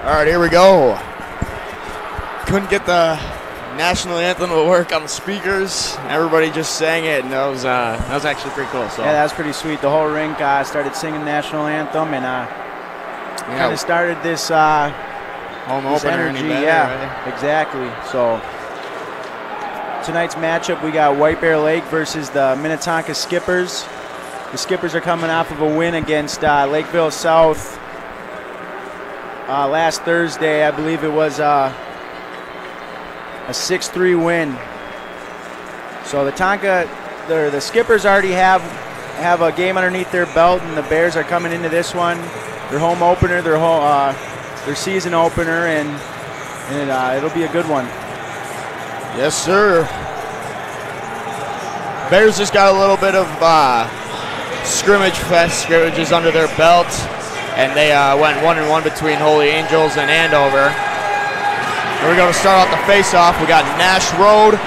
All right, here we go. Couldn't get the national anthem to work on the speakers. Everybody just sang it, and that was actually pretty cool. So yeah, that was pretty sweet. The whole rink started singing the national anthem, and kind of started this home this opener. energy. Better, yeah, right? exactly. So tonight's matchup, we got White Bear Lake versus the Minnetonka Skippers. The Skippers are coming off of a win against Lakeville South last Thursday. I believe it was a 6-3 win. So the Skippers already have a game underneath their belt, and the Bears are coming into this one, their home opener, their season opener, and it'll be a good one. Yes, sir. Bears just got a little bit of scrimmages under their belt, and they went 1-1 between Holy Angels and Andover. Here we go to start off the face-off. We got Nash Road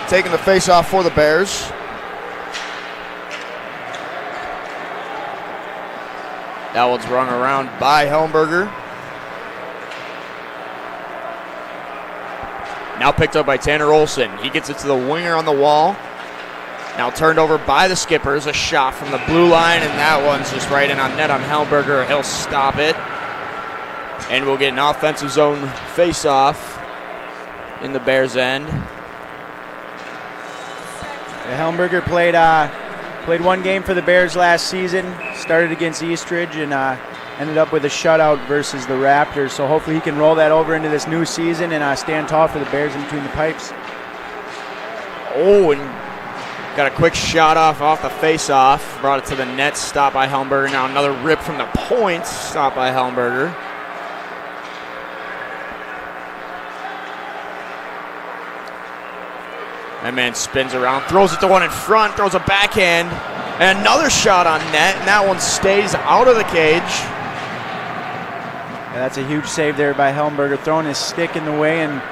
taking the face-off for the Bears. That one's rung around by Helmberger. Now picked up by Tanner Olson. He gets it to the winger on the wall. Now turned over by the Skippers. A shot from the blue line, and that one's just right in on net on Helmberger. He'll stop it. And we'll get an offensive zone face-off in the Bears' end. Helmberger played one game for the Bears last season. Started against Eastridge and ended up with a shutout versus the Raptors. So hopefully he can roll that over into this new season and stand tall for the Bears in between the pipes. Oh, and got a quick shot off the face-off. Brought it to the net, stopped by Helmberger. Now another rip from the point, stopped by Helmberger. That man spins around, throws it to one in front, throws a backhand, and another shot on net, and that one stays out of the cage. Yeah, that's a huge save there by Helmberger, throwing his stick in the way and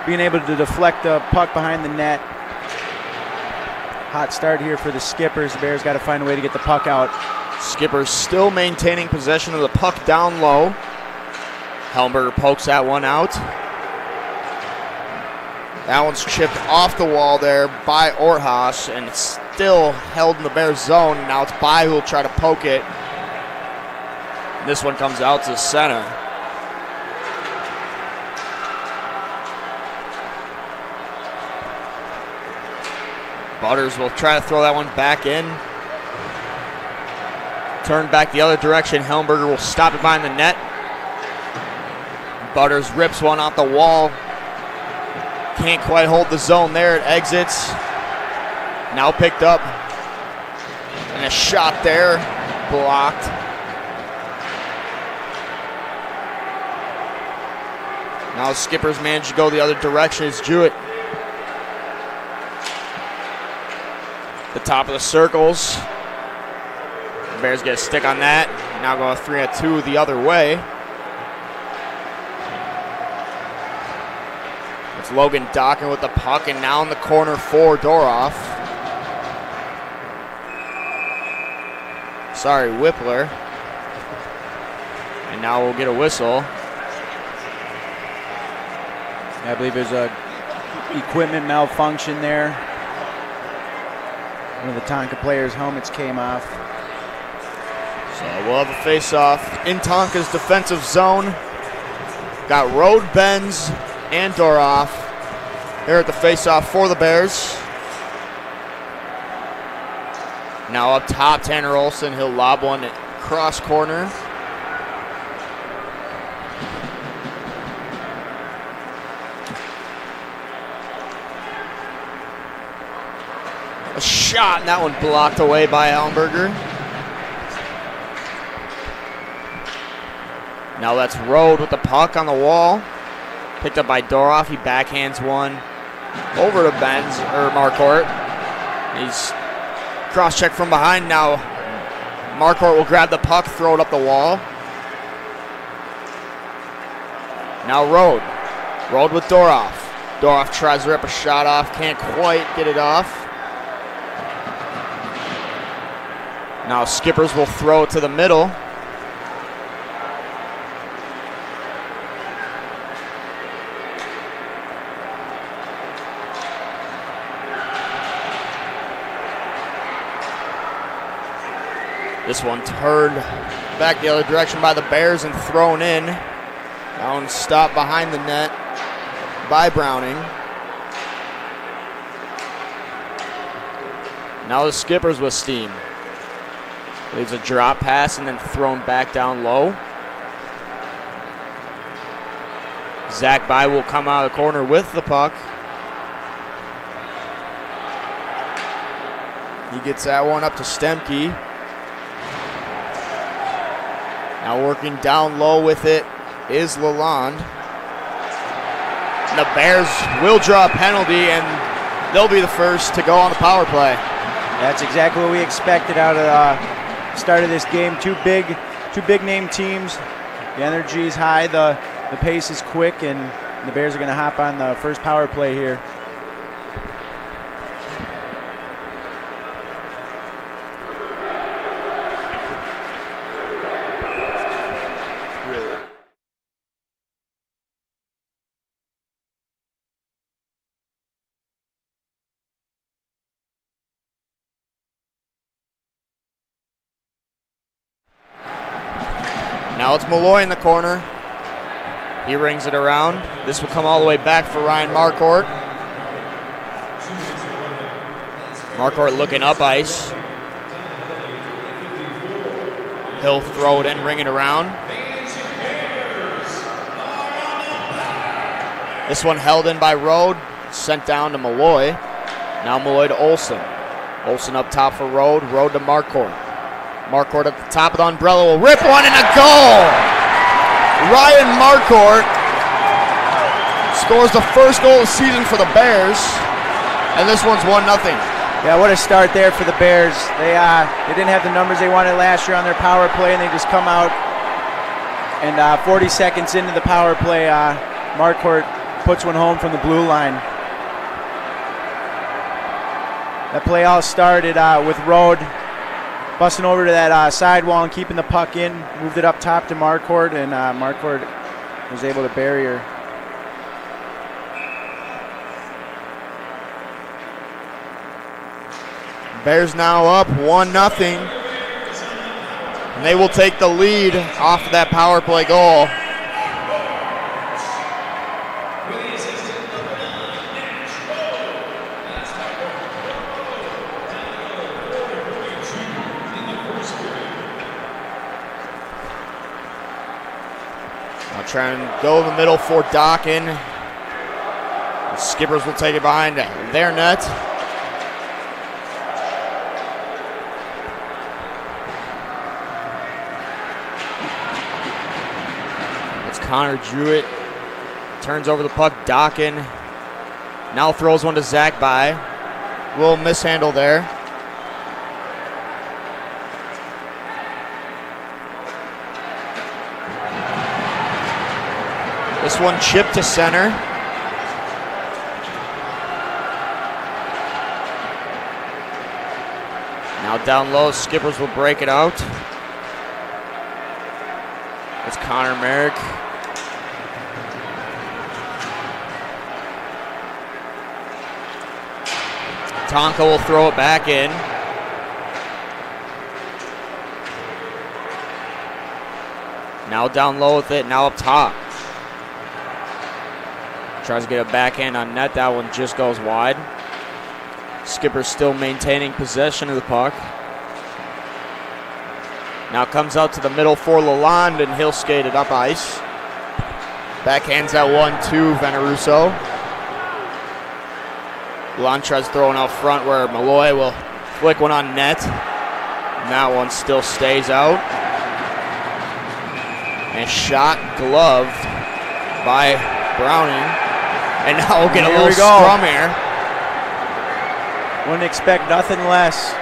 being able to deflect the puck behind the net. Hot start here for the Skippers. The Bears got to find a way to get the puck out. Skippers still maintaining possession of the puck down low. Helmberger pokes that one out. That one's chipped off the wall there by Orthaus, and it's still held in the Bears zone. Now it's Bai who will try to poke it. This one comes out to center. Butters will try to throw that one back in. Turn back the other direction. Helmberger will stop it behind the net. Butters rips one off the wall. Can't quite hold the zone there. It exits. Now picked up. And a shot there. Blocked. Now the Skippers manage to go the other direction. It's Jewett. The top of the circles. The Bears get a stick on that. Now go 3-2 the other way. It's Logan Dockin with the puck, and now in the corner for Doroff. Sorry, Whippler. And now we'll get a whistle. I believe there's a equipment malfunction there. One of the Tonka players' helmets came off. So we'll have a face-off in Tonka's defensive zone. Got Road, Benz, and Doroff here at the face-off for the Bears. Now up top, Tanner Olson. He'll lob one cross corner. A shot, and that one blocked away by Helmberger. Now that's Road with the puck on the wall. Picked up by Doroff. He backhands one over to Marcourt. He's cross-check from behind now. Marcourt will grab the puck, throw it up the wall. Now Road. Road with Doroff. Doroff tries to rip a shot off. Can't quite get it off. Now Skippers will throw it to the middle. This one turned back the other direction by the Bears and thrown in. That one stopped behind the net by Browning. Now the Skippers with steam. Leaves a drop pass and then thrown back down low. Zach By will come out of the corner with the puck. He gets that one up to Stemke. Now working down low with it is Lalonde. And the Bears will draw a penalty, and they'll be the first to go on the power play. That's exactly what we expected out of the start of this game. Two big name teams. The energy is high, the pace is quick, and the Bears are going to hop on the first power play here. Now it's Malloy in the corner. He rings it around. This will come all the way back for Ryan Marcourt. Marcourt looking up ice. He'll throw it in, ring it around. This one held in by Rode, sent down to Malloy. Now Malloy to Olsen. Olsen up top for Rode, Rode to Marcourt. Marcourt at the top of the umbrella will rip one and a goal! Ryan Marcourt scores the first goal of the season for the Bears, and this one's 1-0. Yeah, what a start there for the Bears. They didn't have the numbers they wanted last year on their power play, and they just come out, and 40 seconds into the power play, Marcourt puts one home from the blue line. That play all started with Rode busting over to that sidewall and keeping the puck in, moved it up top to Marcourt, and Marcourt was able to bury her. Bears now up 1-0. And they will take the lead off of that power play goal. I'll try and go in the middle for Dockin. The Skippers will take it behind their net. Connor Jewett turns over the puck. Dockin now throws one to Zach By. Little mishandle there. This one chipped to center. Now down low, Skippers will break it out. It's Connor Merrick. Tonka will throw it back in. Now down low with it, now up top. Tries to get a backhand on net, that one just goes wide. Skipper still maintaining possession of the puck. Now comes out to the middle for Lalonde, and he'll skate it up ice. Backhands that one to Veneruso. Lalonde tries throwing out front where Malloy will flick one on net. And that one still stays out. And shot gloved by Browning. And now we'll get a little scrum here. Wouldn't expect nothing less.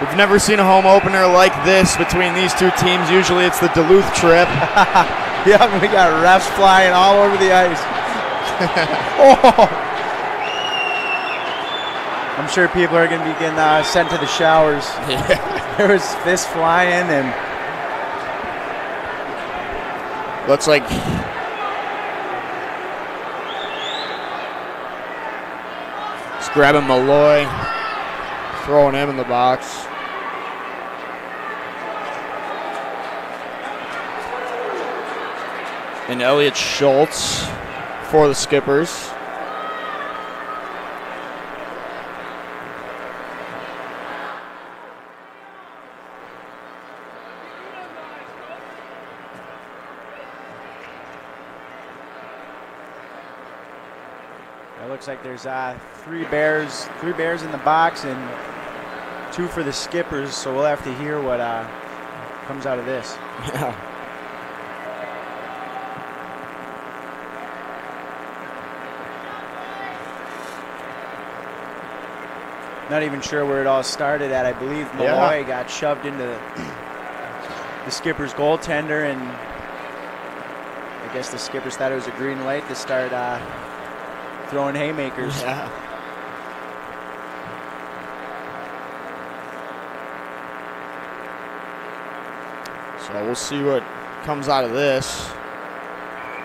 We've never seen a home opener like this between these two teams. Usually it's the Duluth trip. Yeah, we got refs flying all over the ice. Oh. I'm sure people are going to be getting sent to the showers. Yeah. There was fists flying and Looks like he's grabbing Malloy, throwing him in the box. And Elliot Schultz for the Skippers. it looks like there's three bears in the box and 2 for the Skippers, so we'll have to hear what comes out of this. Yeah. Not even sure where it all started at. I believe Malloy got shoved into the Skipper's goaltender, and I guess the Skippers thought it was a green light to start throwing haymakers. Yeah. So we'll see what comes out of this.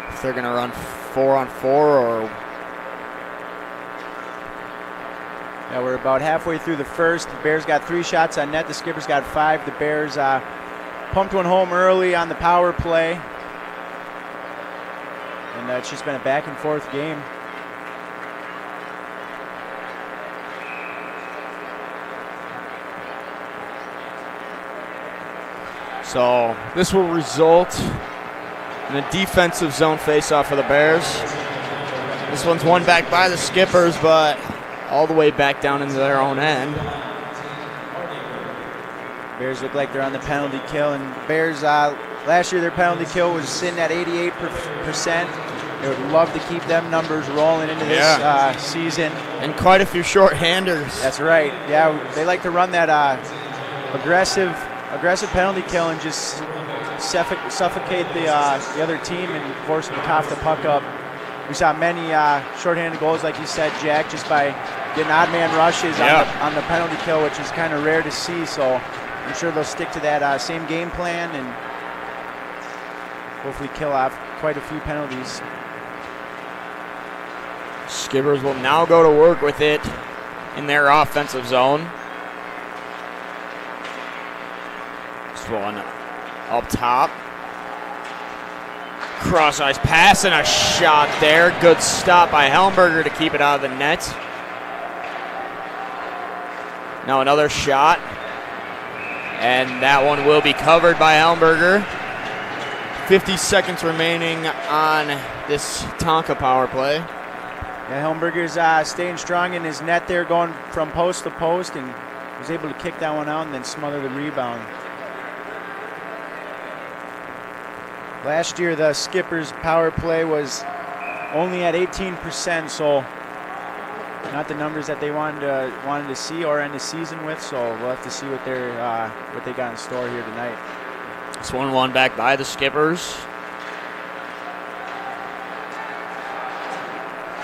If they're going to run 4-on-4 or... Yeah, we're about halfway through the first. The Bears got 3 shots on net. The Skippers got 5. The Bears pumped one home early on the power play. And it's just been a back-and-forth game. So this will result in a defensive zone faceoff for the Bears. This one's won back by the Skippers, but all the way back down into their own end. Bears look like they're on the penalty kill, and Bears last year their penalty kill was sitting at 88%. They would love to keep them numbers rolling into this season. And quite a few short-handers. That's right. Yeah, they like to run that aggressive penalty kill and just suffocate the other team and force them to cough the puck up. We saw many shorthanded goals, like you said, Jack, just by getting odd man rushes on the penalty kill, which is kind of rare to see. So I'm sure they'll stick to that same game plan and hopefully kill off quite a few penalties. Skippers will now go to work with it in their offensive zone. This one up top. Cross ice pass and a shot there. Good stop by Helmberger to keep it out of the net. Now another shot. And that one will be covered by Helmberger. 50 seconds remaining on this Tonka power play. Yeah, Helmberger's staying strong in his net there, going from post to post, and was able to kick that one out and then smother the rebound. Last year, the Skippers' power play was only at 18%, so not the numbers that they wanted to see or end the season with. So we'll have to see what they got in store here tonight. This one won back by the Skippers.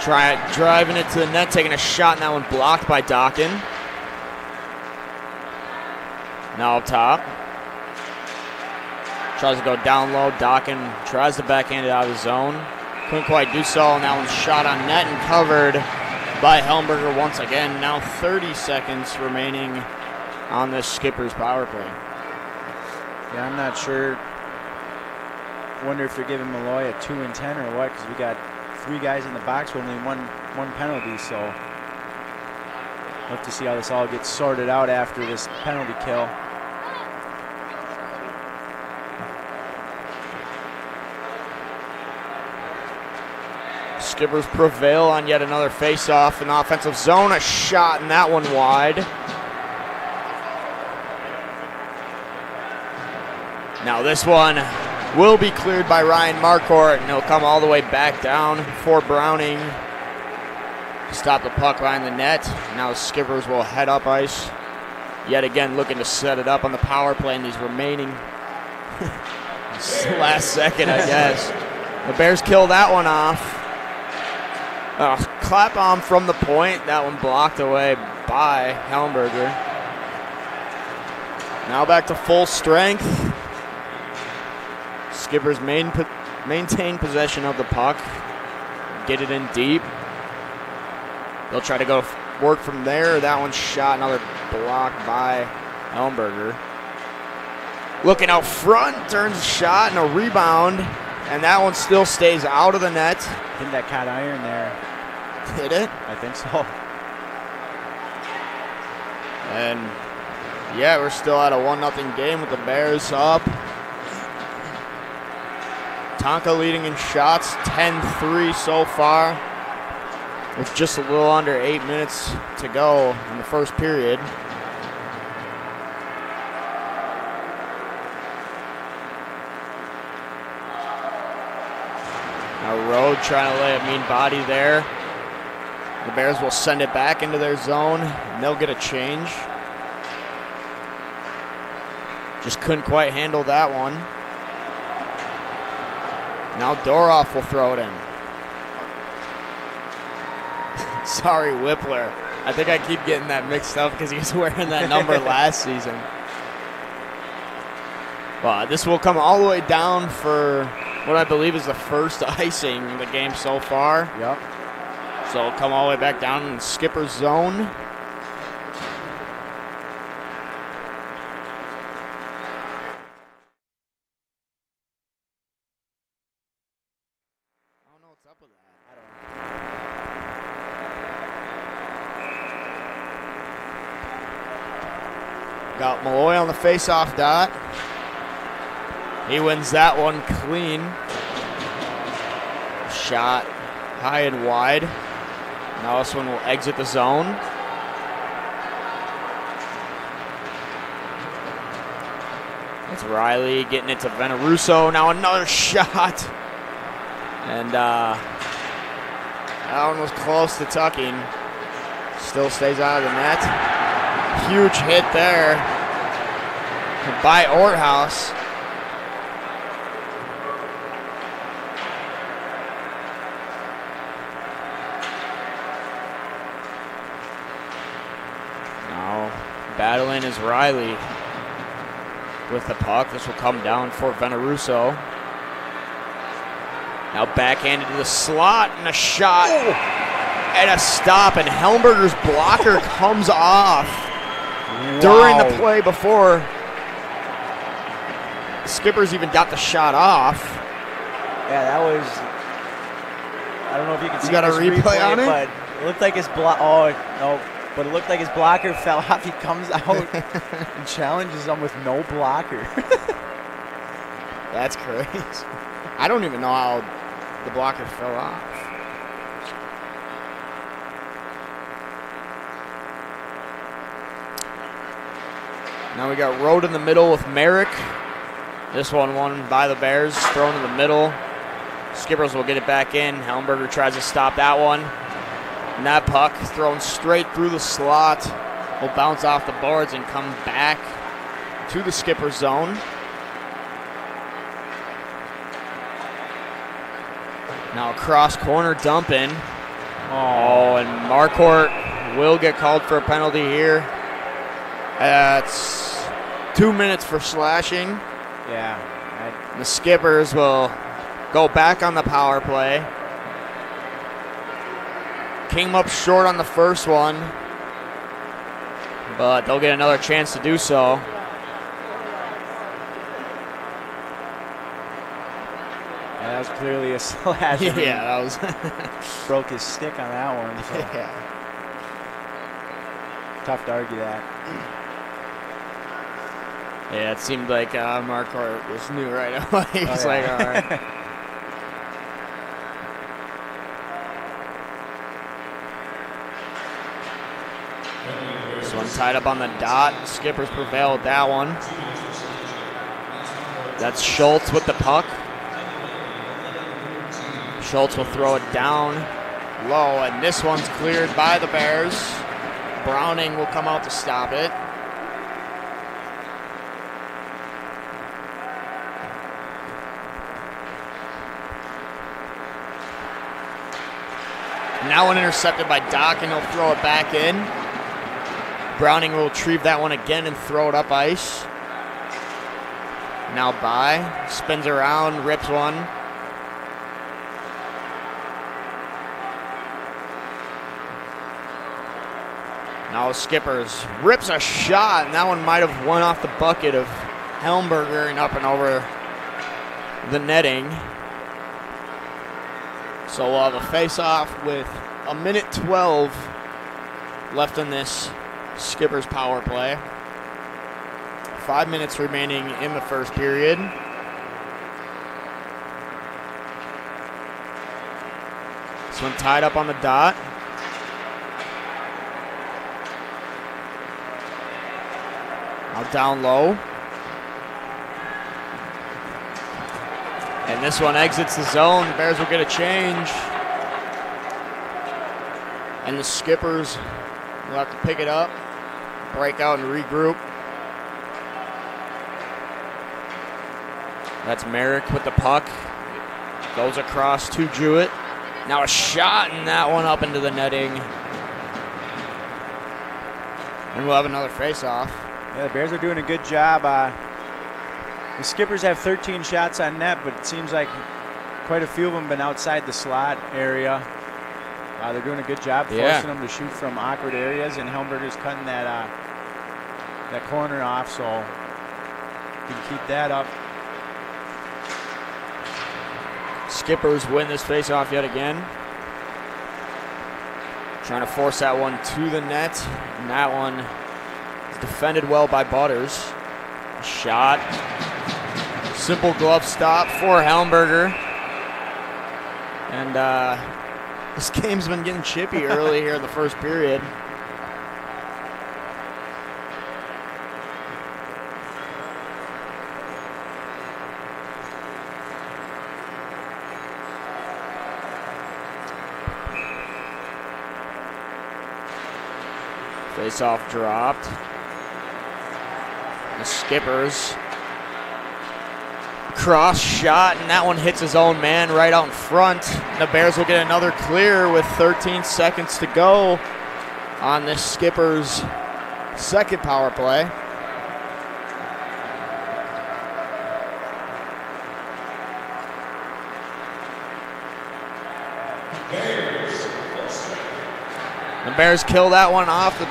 Driving it to the net, taking a shot, and that one blocked by Dockin. Now up top. Tries to go down low. Dockin tries to backhand it out of the zone. Couldn't quite do so, and that one's shot on net and covered by Helmberger once again. Now 30 seconds remaining on this Skippers power play. Yeah, I'm not sure. Wonder if they're giving Malloy a 2 and 10 or what, because we got 3 guys in the box with only one penalty, so we'll have to see how this all gets sorted out after this penalty kill. Skippers prevail on yet another face-off in the offensive zone. A shot, and that one wide. Now this one will be cleared by Ryan Marquardt, and he'll come all the way back down for Browning to stop the puck behind the net. Now Skippers will head up ice, yet again looking to set it up on the power play in these remaining last second, I guess. The Bears kill that one off. Clap on from the point. That one blocked away by Helmberger. Now back to full strength. Skippers maintain possession of the puck. Get it in deep. They'll try to go work from there. That one's shot. Another block by Helmberger. Looking out front. Turns a shot and a rebound. And that one still stays out of the net. I think that caught iron there. Did it? I think so. And yeah, we're still at a 1-0 game with the Bears up. Tonka leading in shots, 10-3 so far, with just a little under 8 minutes to go in the first period. Now Road trying to lay a mean body there. The Bears will send it back into their zone, and they'll get a change. Just couldn't quite handle that one. Now Doroff will throw it in. Sorry, Whippler. I think I keep getting that mixed up because he was wearing that number last season. Well, this will come all the way down for what I believe is the first icing in the game so far. Yep. So it'll come all the way back down in the skipper's zone. Got Malloy on the face-off dot. He wins that one clean. Shot high and wide. Now this one will exit the zone. It's Riley getting it to Veneruso. Now another shot. And that one was close to tucking. Still stays out of the net. Huge hit there by Orthouse. Now battling is Riley with the puck. This will come down for Veneruso. Now backhanded to the slot and a shot and a stop, and Helmberger's blocker comes off. Wow. During the play before the Skippers even got the shot off. Yeah, that was, I don't know if you can see got a replay on it, but it looked like his but it looked like his blocker fell off. He comes out and challenges him with no blocker. That's crazy. I don't even know how the blocker fell off. Now we got Road in the middle with Merrick. This one won by the Bears, thrown in the middle. Skippers will get it back in. Helmberger tries to stop that one. And that puck thrown straight through the slot will bounce off the boards and come back to the Skipper zone. Now cross corner dump in. Oh, and Marquardt will get called for a penalty here. That's 2 minutes for slashing. Yeah. The Skippers will go back on the power play. Came up short on the first one, but they'll get another chance to do so. Yeah, that was clearly a slash. Yeah, that was. Broke his stick on that one. So. Yeah. Tough to argue that. Yeah, it seemed like Marquardt was new right away. He's like, all right. This one tied up on the dot. Skippers prevail with that one. That's Schultz with the puck. Schultz will throw it down low, and this one's cleared by the Bears. Browning will come out to stop it. Now That one intercepted by Doc, and he'll throw it back in. Browning will retrieve that one again and throw it up ice. Now by, spins around, rips one. Now Skippers rips a shot, and that one might have went off the bucket of Helmberger and up and over the netting. So we'll have a face-off with a minute 12 left in this Skippers power play. 5 minutes remaining in the first period. This one tied up on the dot. Now down low. And this one exits the zone. Bears will get a change. And the Skippers will have to pick it up, break out and regroup. That's Merrick with the puck. Goes across to Jewett. Now a shot, and that one up into the netting. And we'll have another face-off. Yeah, the Bears are doing a good job. The Skippers have 13 shots on net, but it seems like quite a few of them have been outside the slot area. They're doing a good job forcing them to shoot from awkward areas, and Helmberger's cutting that corner off, so you can keep that up. Skippers win this faceoff yet again. Trying to force that one to the net, and that one is defended well by Butters. Shot. Simple glove stop for Helmberger. And this game's been getting chippy early here in the first period. Face-off dropped. The Skippers. Cross shot, and that one hits his own man right out in front. The Bears will get another clear with 13 seconds to go on this Skippers' second power play. The Bears kill that one off. The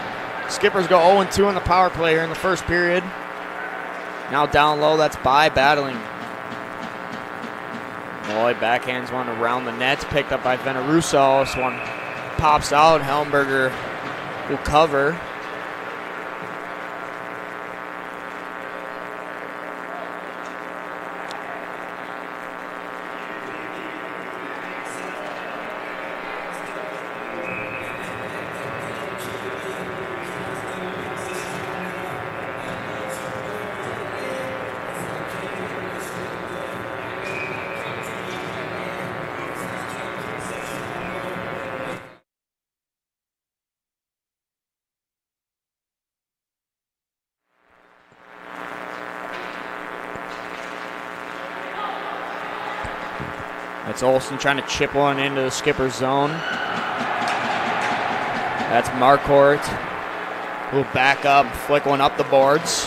Skippers go 0-2 on the power play here in the first period. Now down low, that's By battling. Boy, backhands one around the net, picked up by Veneruso. This one pops out. Helmberger will cover. That's Olsen trying to chip one into the Skipper's zone. That's Marquardt. Who'll back up, flick one up the boards.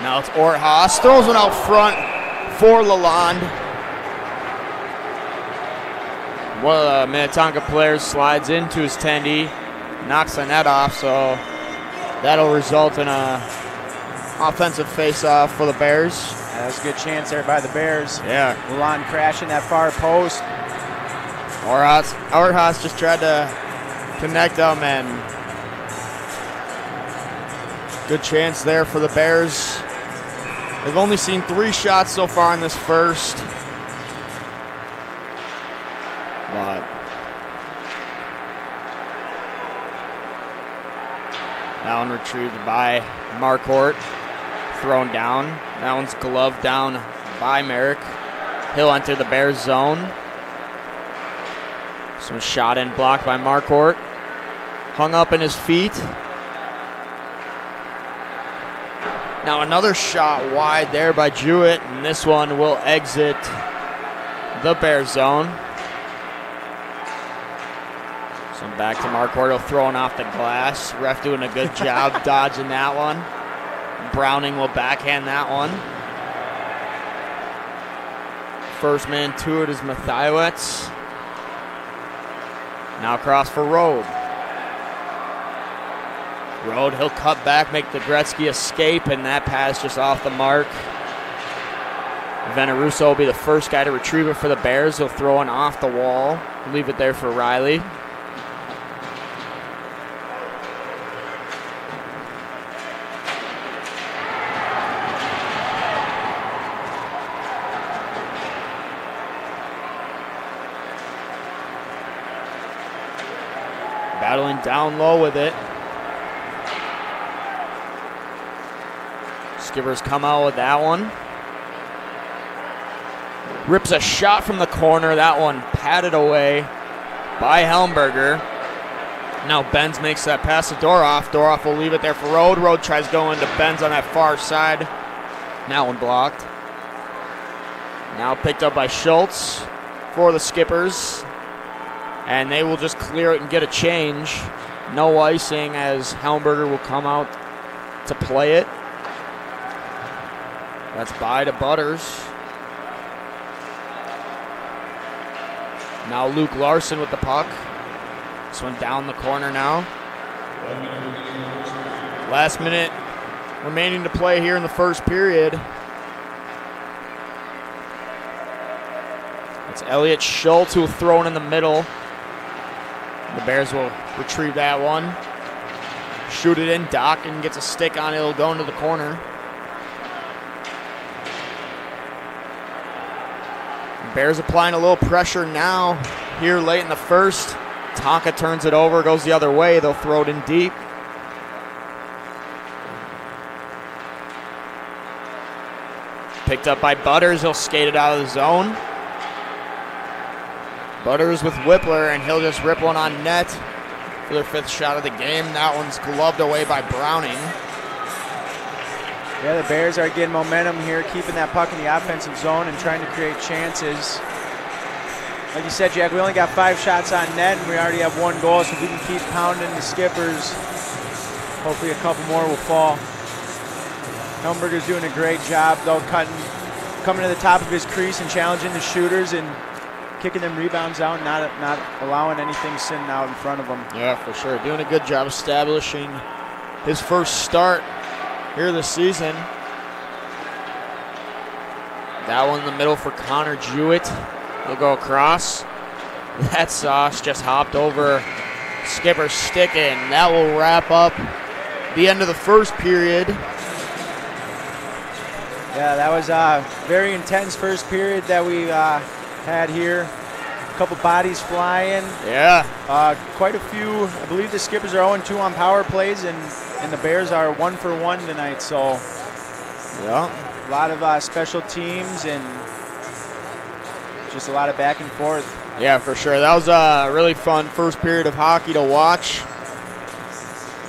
Now it's Orthaus. Throws one out front for Lalonde. One of the Minnetonka players slides into his tendy, knocks the net off, so that'll result in a offensive face-off for the Bears. That was a good chance there by the Bears. Yeah. Lalonde crashing that far post. Orthaus just tried to connect them, and good chance there for the Bears. They've only seen 3 shots so far in this first. But that one retrieved by Marquardt. Thrown down. That one's gloved down by Merrick. He'll enter the Bears zone. Some shot in, blocked by Marquardt. Hung up in his feet. Now another shot wide there by Jewett, and this one will exit the Bears zone. back to Mark Wardle throwing off the glass. Ref doing a good job dodging that one. Browning will backhand that one. First man to it is Mathiewicz. Now across for Rode. Rode, he'll cut back, make the Gretzky escape, and that pass just off the mark. Veneruso will be the first guy to retrieve it for the Bears. He'll throw it off the wall. Leave it there for Riley. Battling down low with it. Skippers come out with that one. Rips a shot from the corner. That one patted away by Helmberger. Now Benz makes that pass to Doroff. Doroff will leave it there for Rode. Rode tries going to Benz on that far side. That one blocked. Now picked up by Schultz for the Skippers. And they will just clear it and get a change. No icing as Helmberger will come out to play it. That's by to Butters. Now Luke Larson with the puck. This one down the corner now. Last minute remaining to play here in the first period. It's Elliott Schultz who will throw it in the middle. The Bears will retrieve that one. Shoot it in. Dockin gets a stick on it. It'll go into the corner. Bears applying a little pressure now here late in the first. Tonka turns it over, goes the other way. They'll throw it in deep. Picked up by Butters. He'll skate it out of the zone. Butters with Whippler, and he'll just rip one on net for their fifth shot of the game. That one's gloved away by Browning. Yeah, the Bears are getting momentum here, keeping that puck in the offensive zone and trying to create chances. Like you said, Jack, we only got 5 shots on net, and we already have 1 goal, so if we can keep pounding the Skippers, hopefully a couple more will fall. Helmberger's doing a great job, though, coming to the top of his crease and challenging the shooters and kicking them rebounds out, not allowing anything sitting out in front of them. Yeah, for sure. Doing a good job establishing his first start here this season. That one in the middle for Connor Jewett. He'll go across. That sauce just hopped over Skipper's stick, and that will wrap up the end of the first period. Yeah, that was a very intense first period that we had here. A couple bodies flying. Yeah. Quite a few. I believe the Skippers are 0-2 on power plays, and the Bears are 1-for-1 tonight. So, yeah, a lot of special teams and just a lot of back and forth. Yeah, for sure. That was a really fun first period of hockey to watch.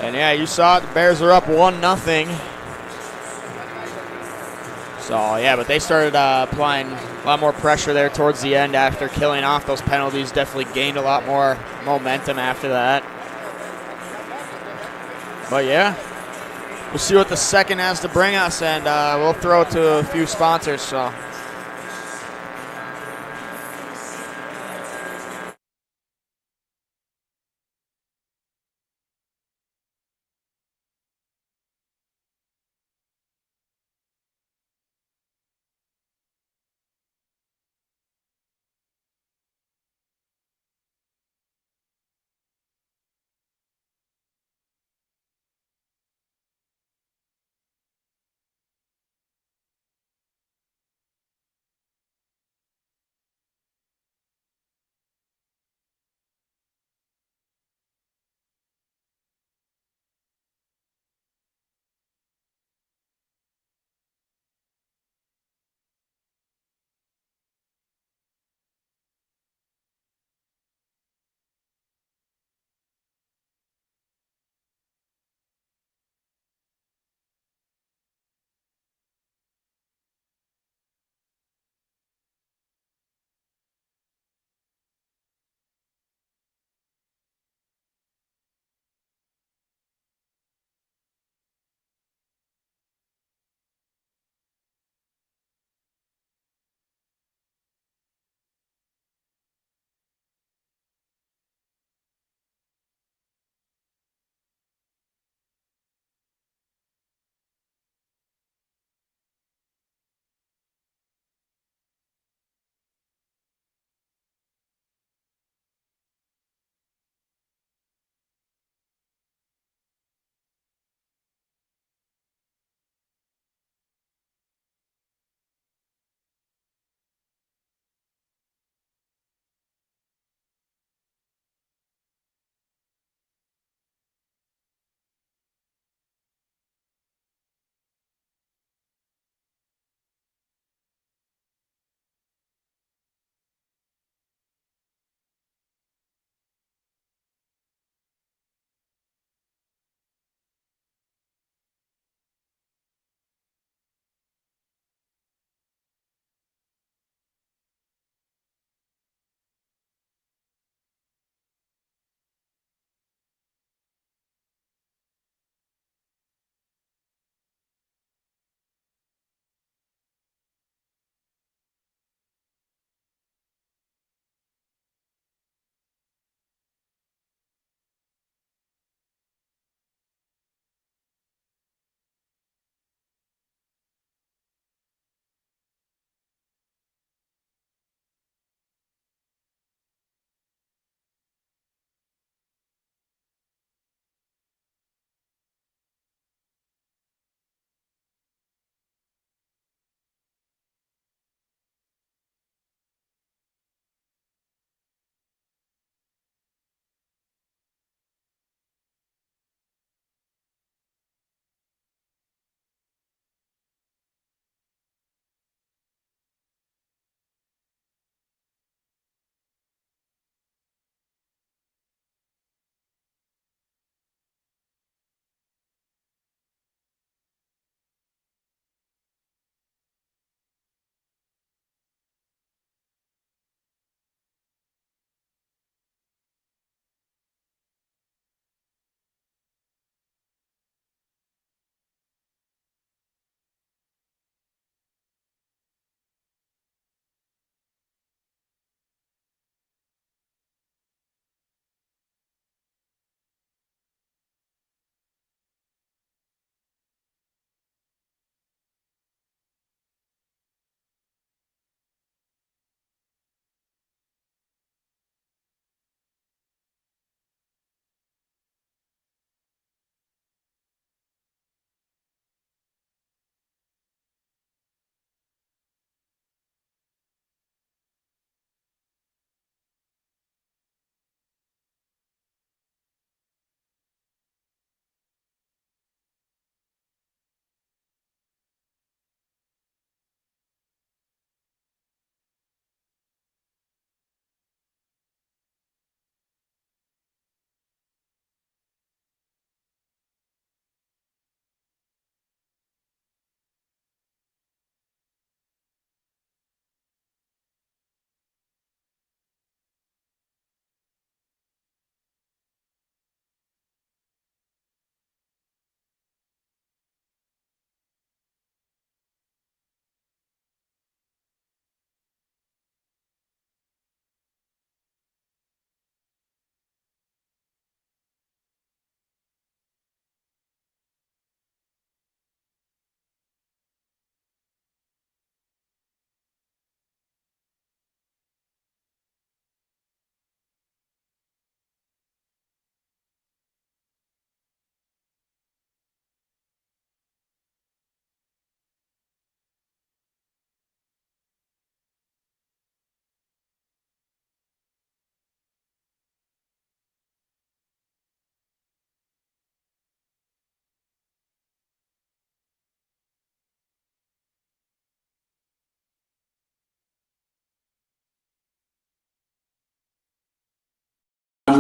And yeah, you saw it. The Bears are up 1-0. So yeah, but they started applying a lot more pressure there towards the end after killing off those penalties. Definitely gained a lot more momentum after that. But yeah, we'll see what the second has to bring us, and we'll throw it to a few sponsors. So.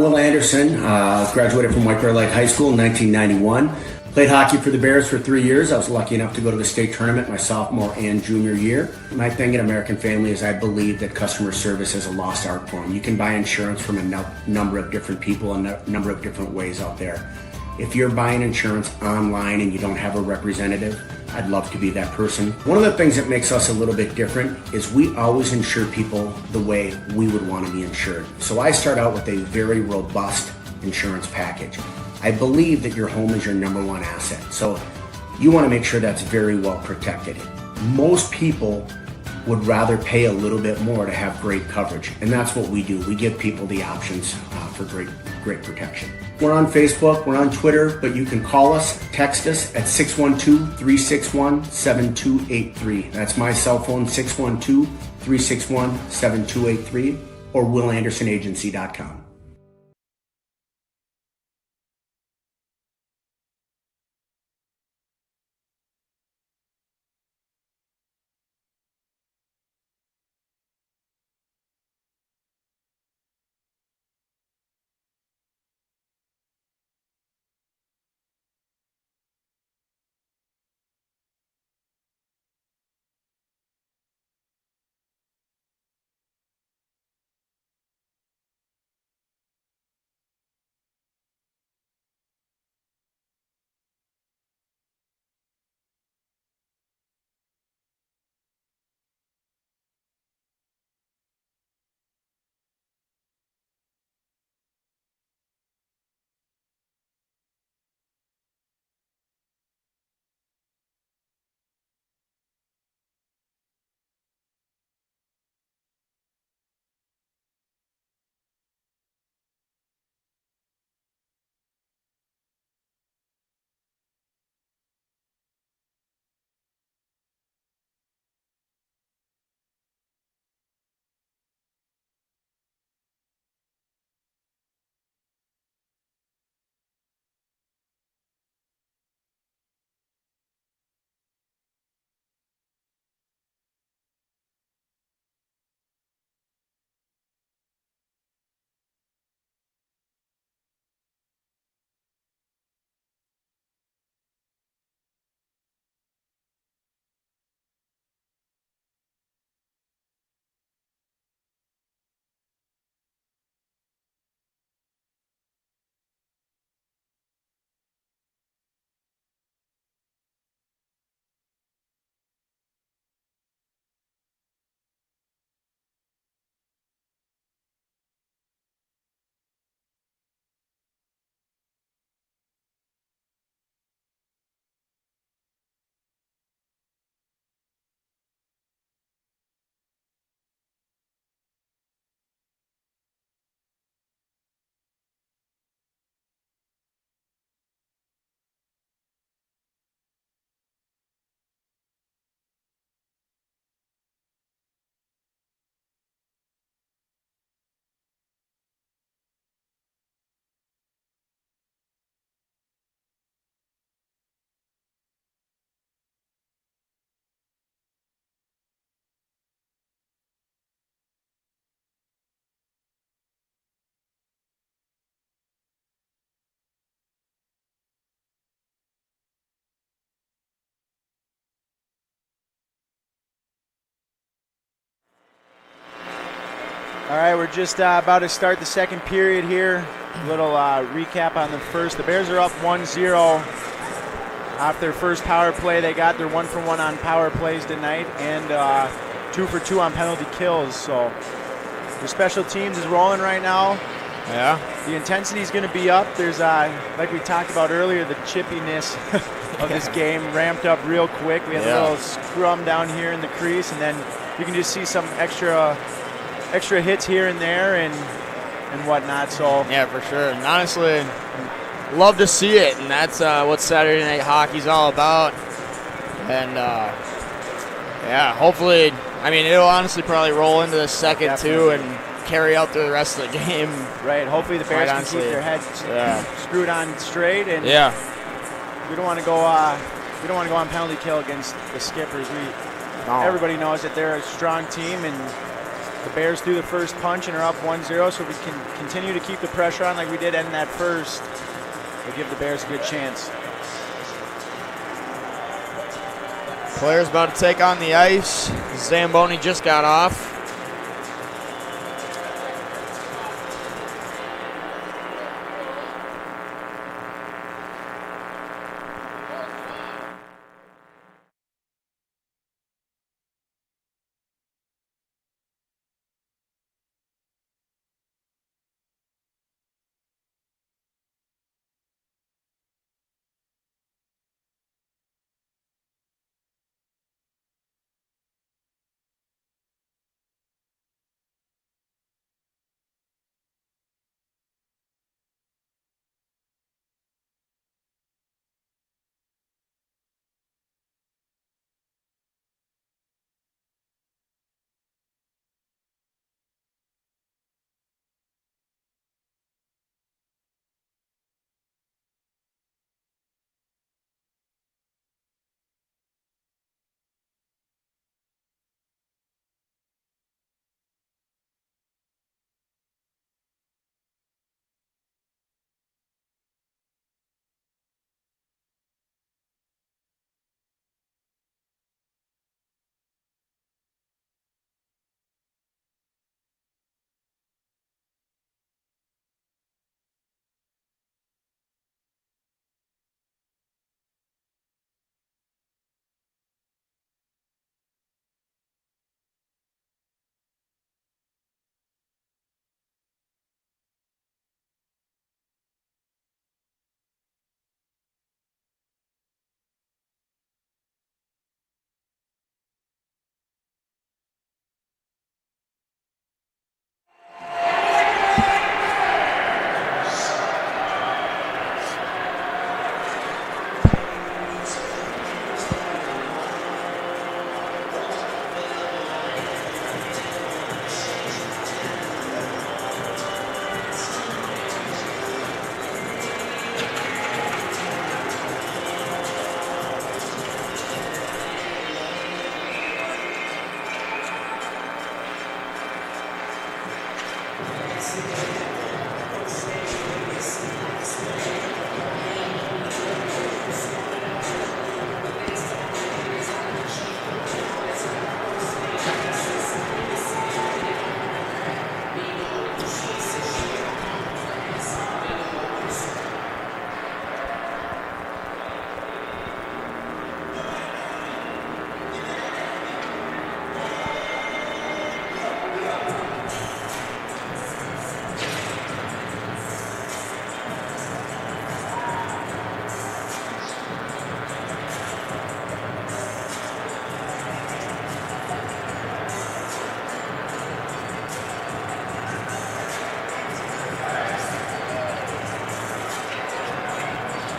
I'm Will Anderson. Graduated from White Bear Lake High School in 1991. Played hockey for the Bears for 3 years. I was lucky enough to go to the state tournament my sophomore and junior year. My thing at American Family is I believe that customer service is a lost art form. You can buy insurance from a number of different people and a number of different ways out there. If you're buying insurance online and you don't have a representative, I'd love to be that person. One of the things that makes us a little bit different is we always insure people the way we would want to be insured. So I start out with a very robust insurance package. I believe that your home is your number one asset. So you want to make sure that's very well protected. Most people would rather pay a little bit more to have great coverage. And that's what we do. We give people the options for great protection. We're on Facebook, we're on Twitter, but you can call us, text us at 612-361-7283. That's my cell phone, 612-361-7283, or willandersonagency.com. All right, we're just about to start the second period here. A little recap on the first. The Bears are up 1-0 off their first power play. They got their 1-for-1 on power plays tonight and 2-for-2 on penalty kills. So their special teams is rolling right now. Yeah. The intensity is going to be up. There's, like we talked about earlier, the chippiness of this game ramped up real quick. We had a little scrum down here in the crease, and then you can just see some extra hits here and there and whatnot. So yeah, for sure. And honestly, love to see it, and that's what Saturday Night Hockey's all about. And yeah, hopefully, I mean, it'll honestly probably roll into the second too and carry out through the rest of the game. Right. Hopefully the Bears can keep their heads screwed on straight, and we don't want to go. We don't want to go on penalty kill against the Skippers. Everybody knows that they're a strong team, and The Bears threw the first punch and are up 1-0, so if we can continue to keep the pressure on like we did in that first, we'll give the Bears a good chance. Players about to take on the ice. Zamboni just got off.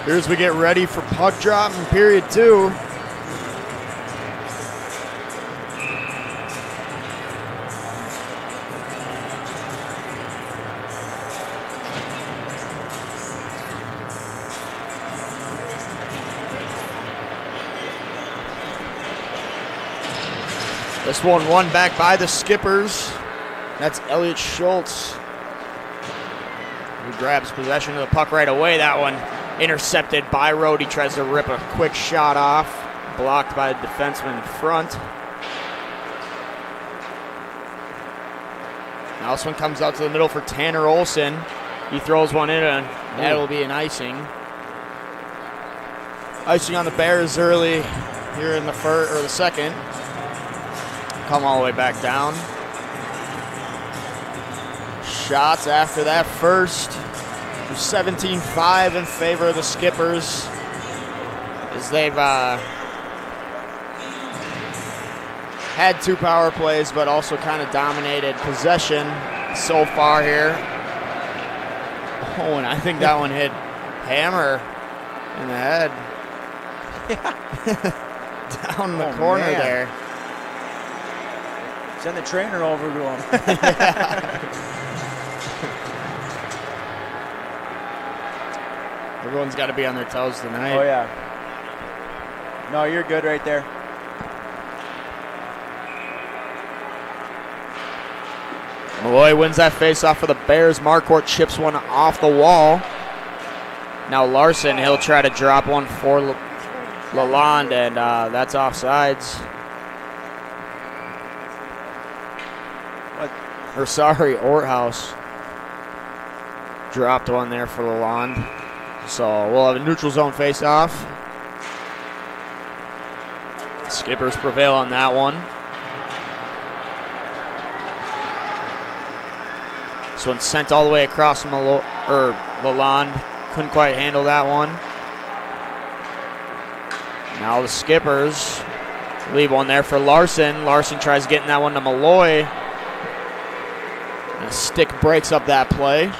Here as we get ready for puck drop in period 2. This one won back by the Skippers. That's Elliot Schultz, who grabs possession of the puck right away. That one intercepted by Rode. He tries to rip a quick shot off, blocked by the defenseman in front. Now this one comes out to the middle for Tanner Olson. He throws one in, and that will be an icing. Icing on the Bears early here in the first or the second. Come all the way back down. Shots after that first. 17-5 in favor of the Skippers, as they've had 2 power plays but also kind of dominated possession so far here. Oh, and I think that one hit Hammer in the head. Down the corner there. Send the trainer over to him. Everyone's got to be on their toes tonight. Oh, yeah. No, you're good right there. Malloy wins that faceoff for the Bears. Marquardt chips one off the wall. Now Larson, he'll try to drop one for Lalonde, and that's offsides. Orthouse dropped one there for Lalonde. So we'll have a neutral zone faceoff. Skippers prevail on that one. This one sent all the way across from Lalonde. Couldn't quite handle that one. Now the Skippers leave one there for Larson. Larson tries getting that one to Malloy. And a stick breaks up that play.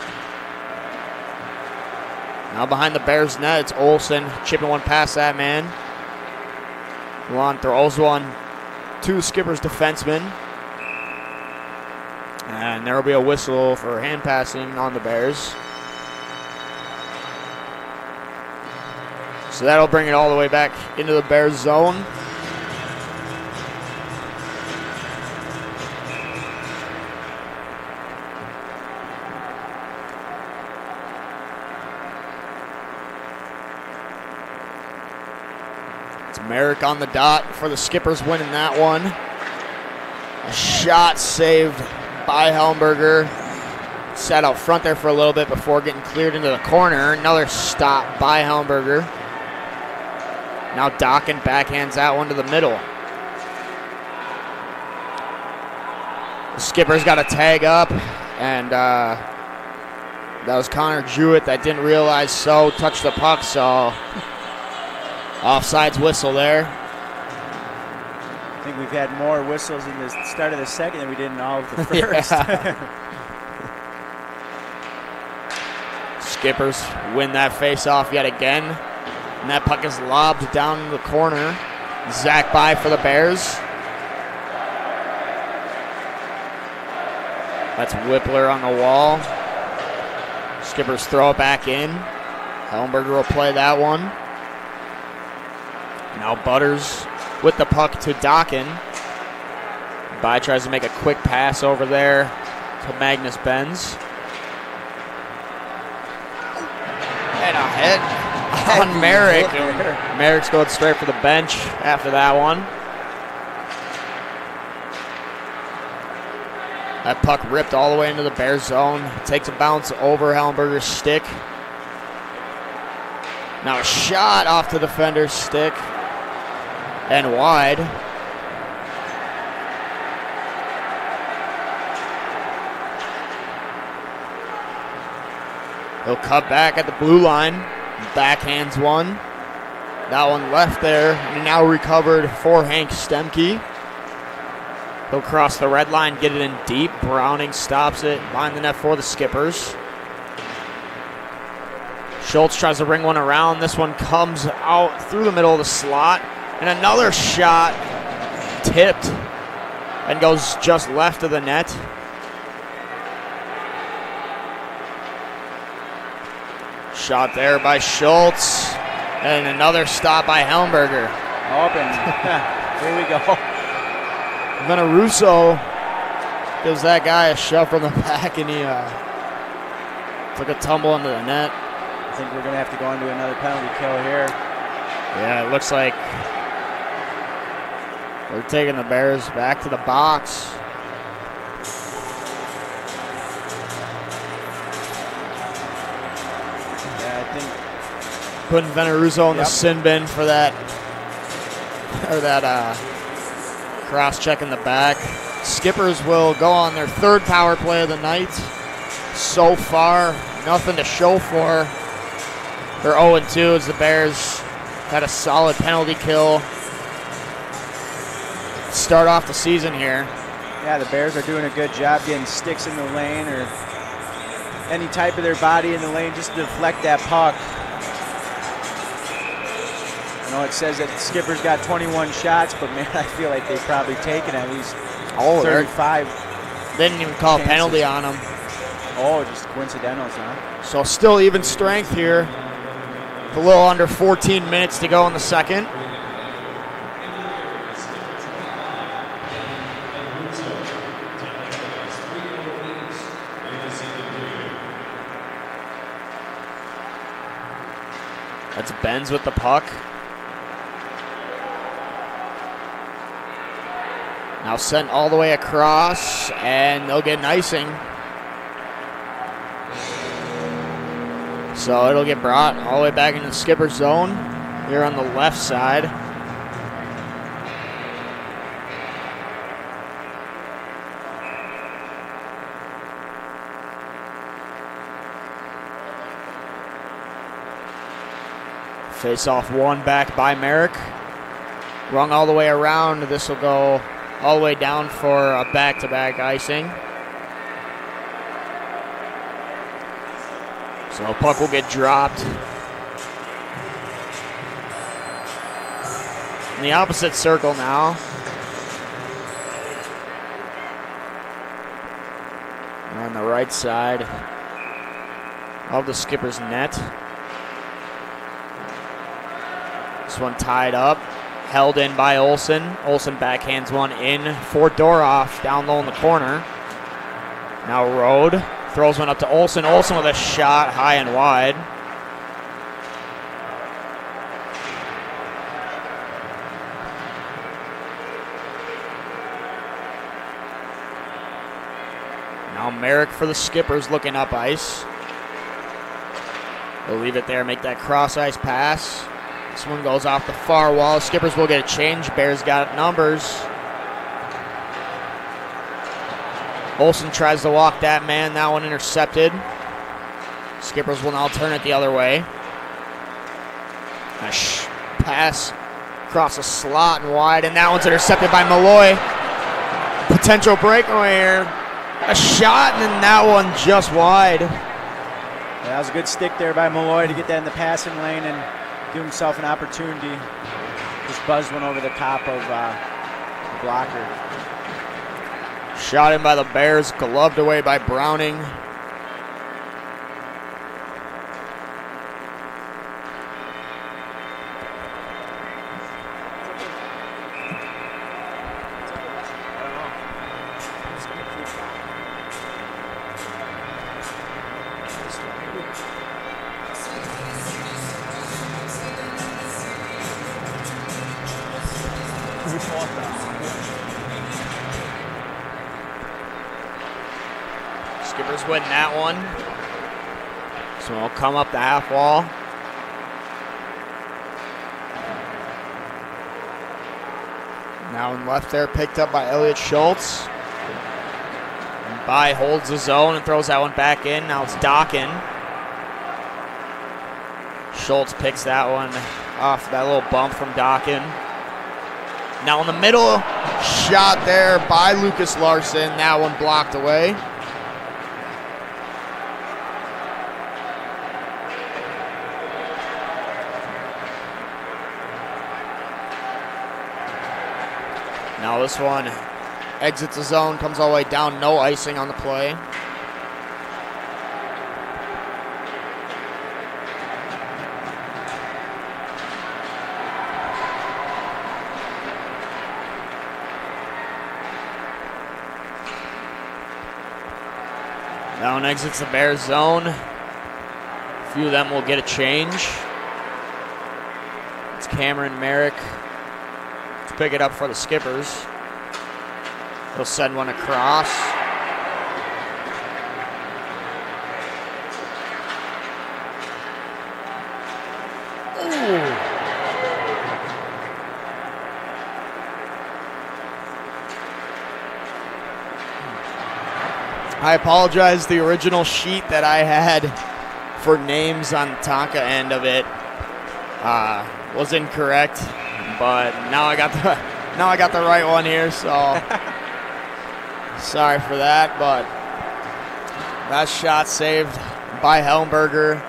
Now behind the Bears net, it's Olsen chipping one past that man. Lalonde throws one to the Skippers defenseman. And there will be a whistle for hand passing on the Bears. So that'll bring it all the way back into the Bears zone. It's Merrick on the dot for the Skippers winning that one. A shot saved by Helmberger. Sat out front there for a little bit before getting cleared into the corner. Another stop by Helmberger. Now Dokken backhands that one to the middle. The Skippers got a tag up, and that was Connor Jewett that didn't realize touched the puck, so offsides whistle there. I think we've had more whistles in the start of the second than we did in all of the first. Skippers win that face-off yet again. And that puck is lobbed down in the corner. Zach by for the Bears. That's Whippler on the wall. Skippers throw it back in. Helmberger will play that one. Now Butters with the puck to Dokken. By tries to make a quick pass over there to Magnus Benz. And a hit on Merrick. Merrick's going straight for the bench after that one. That puck ripped all the way into the Bears zone. Takes a bounce over Helmberger's stick. Now a shot off the defender's stick. And wide. He'll cut back at the blue line. Backhands one. That one left there. And now recovered for Hank Stemke. He'll cross the red line, get it in deep. Browning stops it behind the net for the Skippers. Schultz tries to ring one around. This one comes out through the middle of the slot. And another shot tipped and goes just left of the net. Shot there by Schultz. And another stop by Helmberger. Open. Here we go. Veneruso gives that guy a shove from the back, and he took a tumble into the net. I think we're going to have to go into another penalty kill here. Yeah, it looks like they're taking the Bears back to the box. Yeah, I think putting Veneruso in the sin bin for that, cross check in the back. Skippers will go on their third power play of the night. So far, nothing to show for. They're 0-2 as the Bears had a solid penalty kill. Start off the season here. Yeah, the Bears are doing a good job getting sticks in the lane or any type of their body in the lane just to deflect that puck. I know it says that Skippers got 21 shots, but man, I feel like they've probably taken at least 35. They didn't even call a penalty on them. Oh, just coincidentals, huh? So still even strength here. With a little under 14 minutes to go in the second. Schultz bends with the puck. Now sent all the way across, and they'll get an icing. So it'll get brought all the way back into the skipper's zone here on the left side. Face off one back by Merrick. Rung all the way around. This will go all the way down for a back-to-back icing. So the puck will get dropped. In the opposite circle now. On the right side of the skipper's net. This one tied up. Held in by Olsen. Olsen backhands one in for Doroff down low in the corner. Now Rode throws one up to Olsen. Olsen with a shot high and wide. Now Merrick for the Skippers looking up ice. They'll leave it there, make that cross ice pass. This one goes off the far wall. Skippers will get a change. Bears got numbers. Olsen tries to walk that man. That one intercepted. Skippers will now turn it the other way. A pass across the slot and wide, and that one's intercepted by Malloy. Potential breakaway here. A shot, and then that one just wide. Yeah, that was a good stick there by Malloy to get that in the passing lane and give himself an opportunity. Just buzzed one over the top of the blocker. Shot in by the Bears, gloved away by Browning. Skippers win that one. So we'll come up the half wall. Now in left there, picked up by Elliott Schultz. And By holds the zone and throws that one back in. Now it's Dockin. Schultz picks that one off that little bump from Dockin. Now in the middle, shot there by Lucas Larson. That one blocked away. Now this one exits the zone, comes all the way down, no icing on the play. That one exits the Bears zone. A few of them will get a change. It's Cameron Merrick to pick it up for the Skippers. He'll send one across. Ooh. I apologize. The original sheet that I had for names on the Tonka end of it was incorrect, but now I got the right one here. So sorry for that, but that shot saved by Helmberger.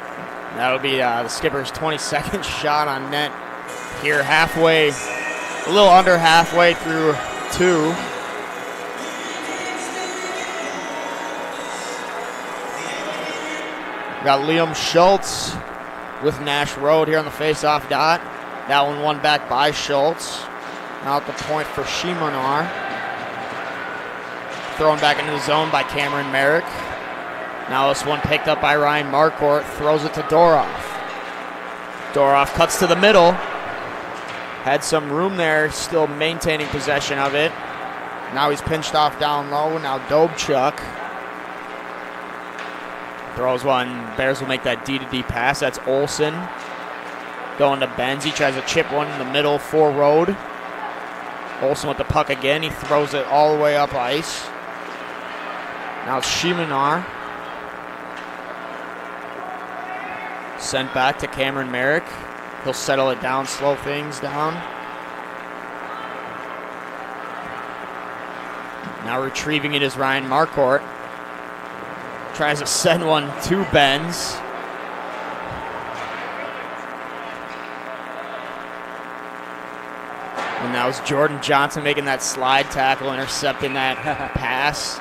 That'll be the Skipper's 22nd shot on net here, halfway, a little under halfway through two. Got Liam Schultz with Nash Road here on the face-off dot. That one won back by Schultz. Now at the point for Shimanar. Thrown back into the zone by Cameron Merrick. Now this one picked up by Ryan Marcourt. Throws it to Doroff. Doroff cuts to the middle. Had some room there, still maintaining possession of it. Now he's pinched off down low. Now Dobchuk throws one. Bears will make that D-to-D pass. That's Olson going to Benz. He tries to chip one in the middle for Road. Olson with the puck again. He throws it all the way up ice. Now it's Shimanar. Sent back to Cameron Merrick. He'll settle it down, slow things down. Now retrieving it is Ryan Marcourt. Tries to send one to Benz. And that was Jordan Johnson making that slide tackle, intercepting that pass.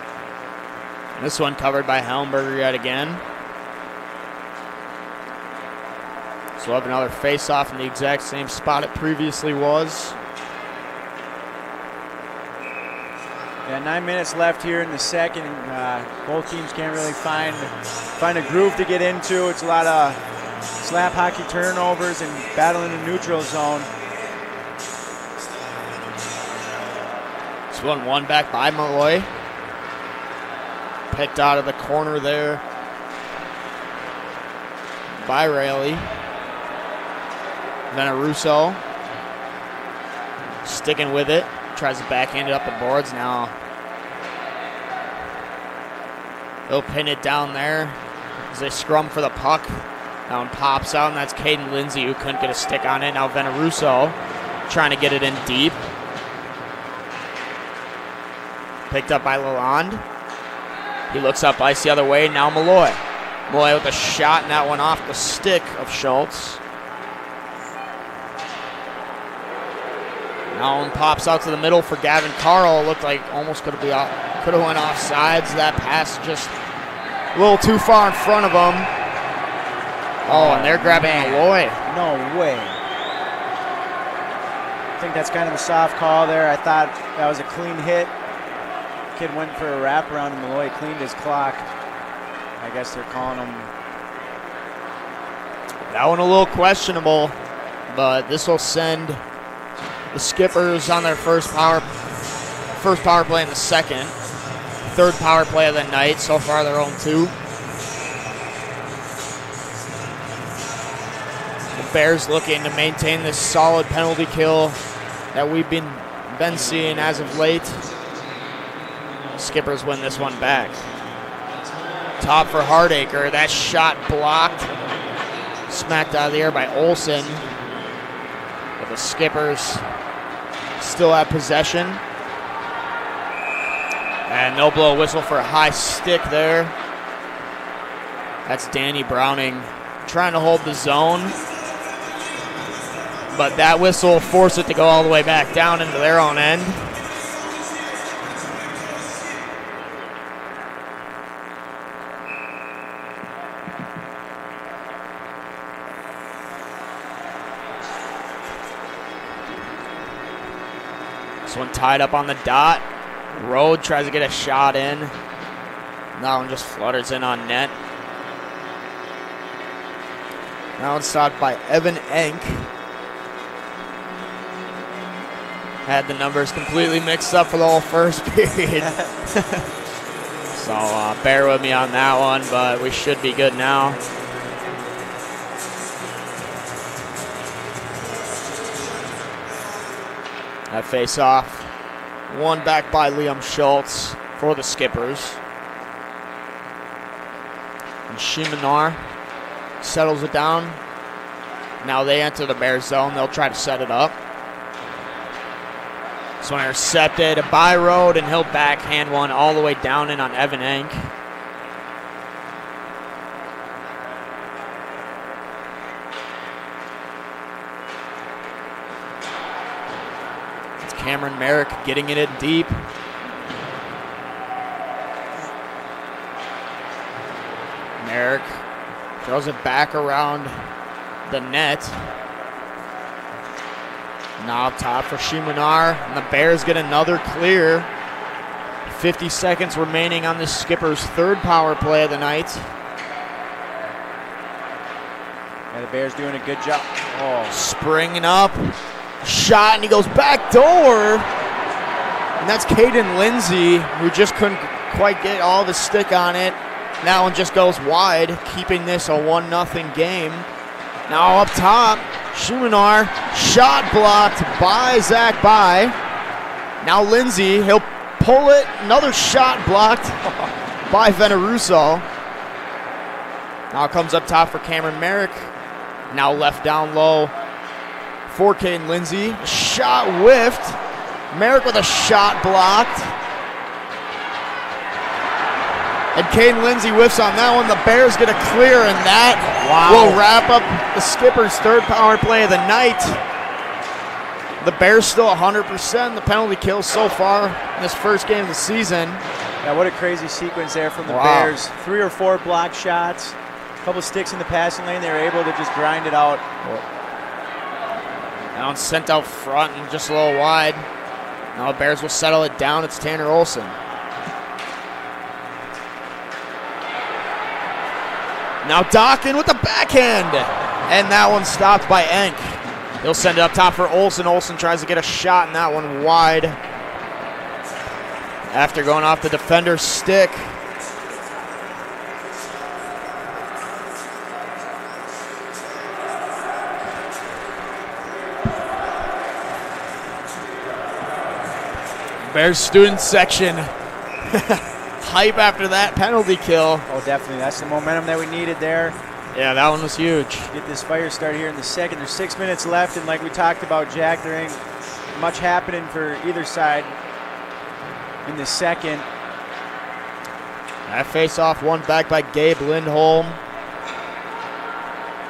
And this one covered by Helmberger yet again. So we'll have another face-off in the exact same spot it previously was. Yeah, 9 minutes left here in the second. Both teams can't really find a groove to get into. It's a lot of slap hockey turnovers and battling the neutral zone. This one back by Malloy. Picked out of the corner there by Rayleigh. Veneruso sticking with it. Tries to backhand it up the boards now. They'll pin it down there as they scrum for the puck. That one pops out, and that's Caden Lindsay who couldn't get a stick on it. Now Veneruso trying to get it in deep. Picked up by Lalonde. He looks up ice the other way. Now Malloy. Malloy with a shot, and that one off the stick of Schultz. Now one pops out to the middle for Gavin Carl. Looked like almost could have went off sides. That pass just a little too far in front of him. Oh, and they're grabbing Malloy. No way. I think that's kind of a soft call there. I thought that was a clean hit. Kid went for a wraparound and Malloy cleaned his clock. I guess they're calling him. That one a little questionable, but this will send the Skippers on their first power play in the second. Third power play of the night. So far, their own 2. The Bears looking to maintain this solid penalty kill that we've been seeing as of late. Skippers win this one back. Top for Hardacre. That shot blocked. Smacked out of the air by Olson. But the Skippers still have possession. And they'll blow a whistle for a high stick there. That's Danny Browning trying to hold the zone. But that whistle will force it to go all the way back down into their own end. This one tied up on the dot. Road tries to get a shot in. That one just flutters in on net. Now it's stopped by Evan Enck. Had the numbers completely mixed up for the whole first period. So bear with me on that one, but we should be good now. That face off. One back by Liam Schultz for the Skippers. And Shimanar settles it down. Now they enter the Bears zone. They'll try to set it up. This one intercepted by Road, and he'll backhand one all the way down in on Evan Enck. Cameron Merrick getting it in deep. Merrick throws it back around the net. Now up top for Shimanar, and the Bears get another clear. 50 seconds remaining on the Skippers' third power play of the night. Yeah, The Bears doing a good job. Oh, Springing up. Shot, and he goes back door. And that's Caden Lindsay, who just couldn't quite get all the stick on it. That one just goes wide, keeping this a 1-0 game. Now up top, Schumanar, shot blocked by Zach By. Now Lindsay, he'll pull it. Another shot blocked by Veneruso. Now it comes up top for Cameron Merrick. Now left down low for Caden Lindsay. Shot whiffed. Merrick with a shot blocked. And Caden Lindsay whiffs on that one. The Bears get a clear, and that will wrap up the Skipper's third power play of the night. The Bears still 100%. The penalty kills so far in this first game of the season. Yeah, what a crazy sequence there from the Bears. 3 or 4 block shots, a couple sticks in the passing lane. They were able to just grind it out. Now it's sent out front and just a little wide. Now the Bears will settle it down. It's Tanner Olson. Now Dockin with the backhand. And that one stopped by Enk. He'll send it up top for Olson. Olson tries to get a shot, and that one wide. After going off the defender's stick. Bears student section. Hype after that penalty kill. Oh, definitely. That's the momentum that we needed there. Yeah, that one was huge. Get this fire start here in the second. There's 6 minutes left, and like we talked about, Jack, there ain't much happening for either side in the second. That face-off won back by Gabe Lindholm.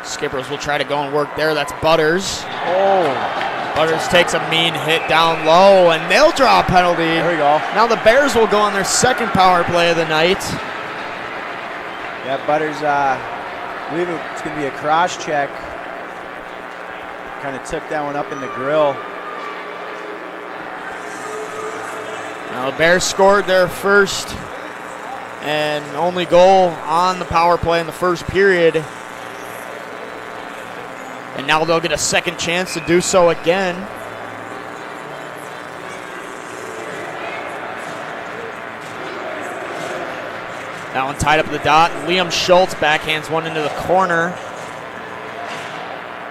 Skippers will try to go and work there. That's Butters. Oh. Butters takes a mean hit down low, and they'll draw a penalty. There we go. Now the Bears will go on their second power play of the night. Yeah, Butters, I believe it's going to be a cross check. Kind of took that one up in the grill. Now the Bears scored their first and only goal on the power play in the first period. And now they'll get a second chance to do so again. That one tied up the dot. Liam Schultz backhands one into the corner.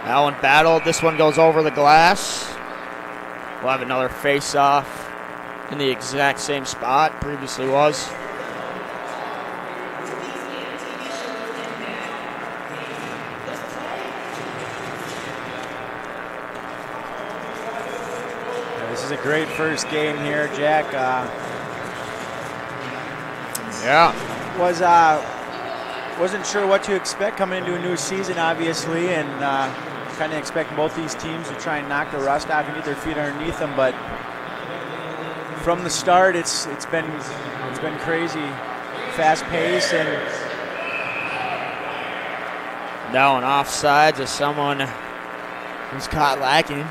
That one battled. This one goes over the glass. We'll have another face-off in the exact same spot previously was. This is a great first game here, Jack. Wasn't sure what to expect coming into a new season, obviously, and kind of expect both these teams to try and knock the rust off and get their feet underneath them. But from the start, it's been crazy, fast pace, and now an offside to someone who's caught lacking.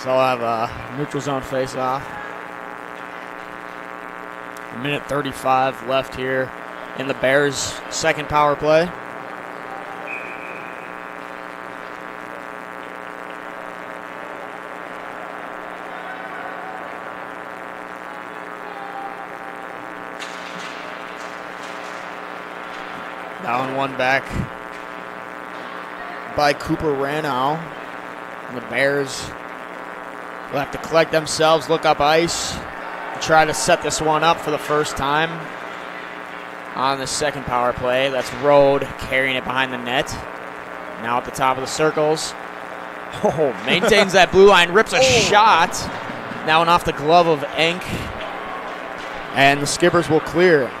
So I'll have a neutral zone face-off. A minute 35 left here in the Bears' second power play. Down one back by Cooper Ranow. And the Bears will have to collect themselves, look up ice, and try to set this one up for the first time on the second power play. That's Rode carrying it behind the net. Now at the top of the circles. Oh, maintains that blue line, rips a shot. That one off the glove of Enk. And the Skippers will clear.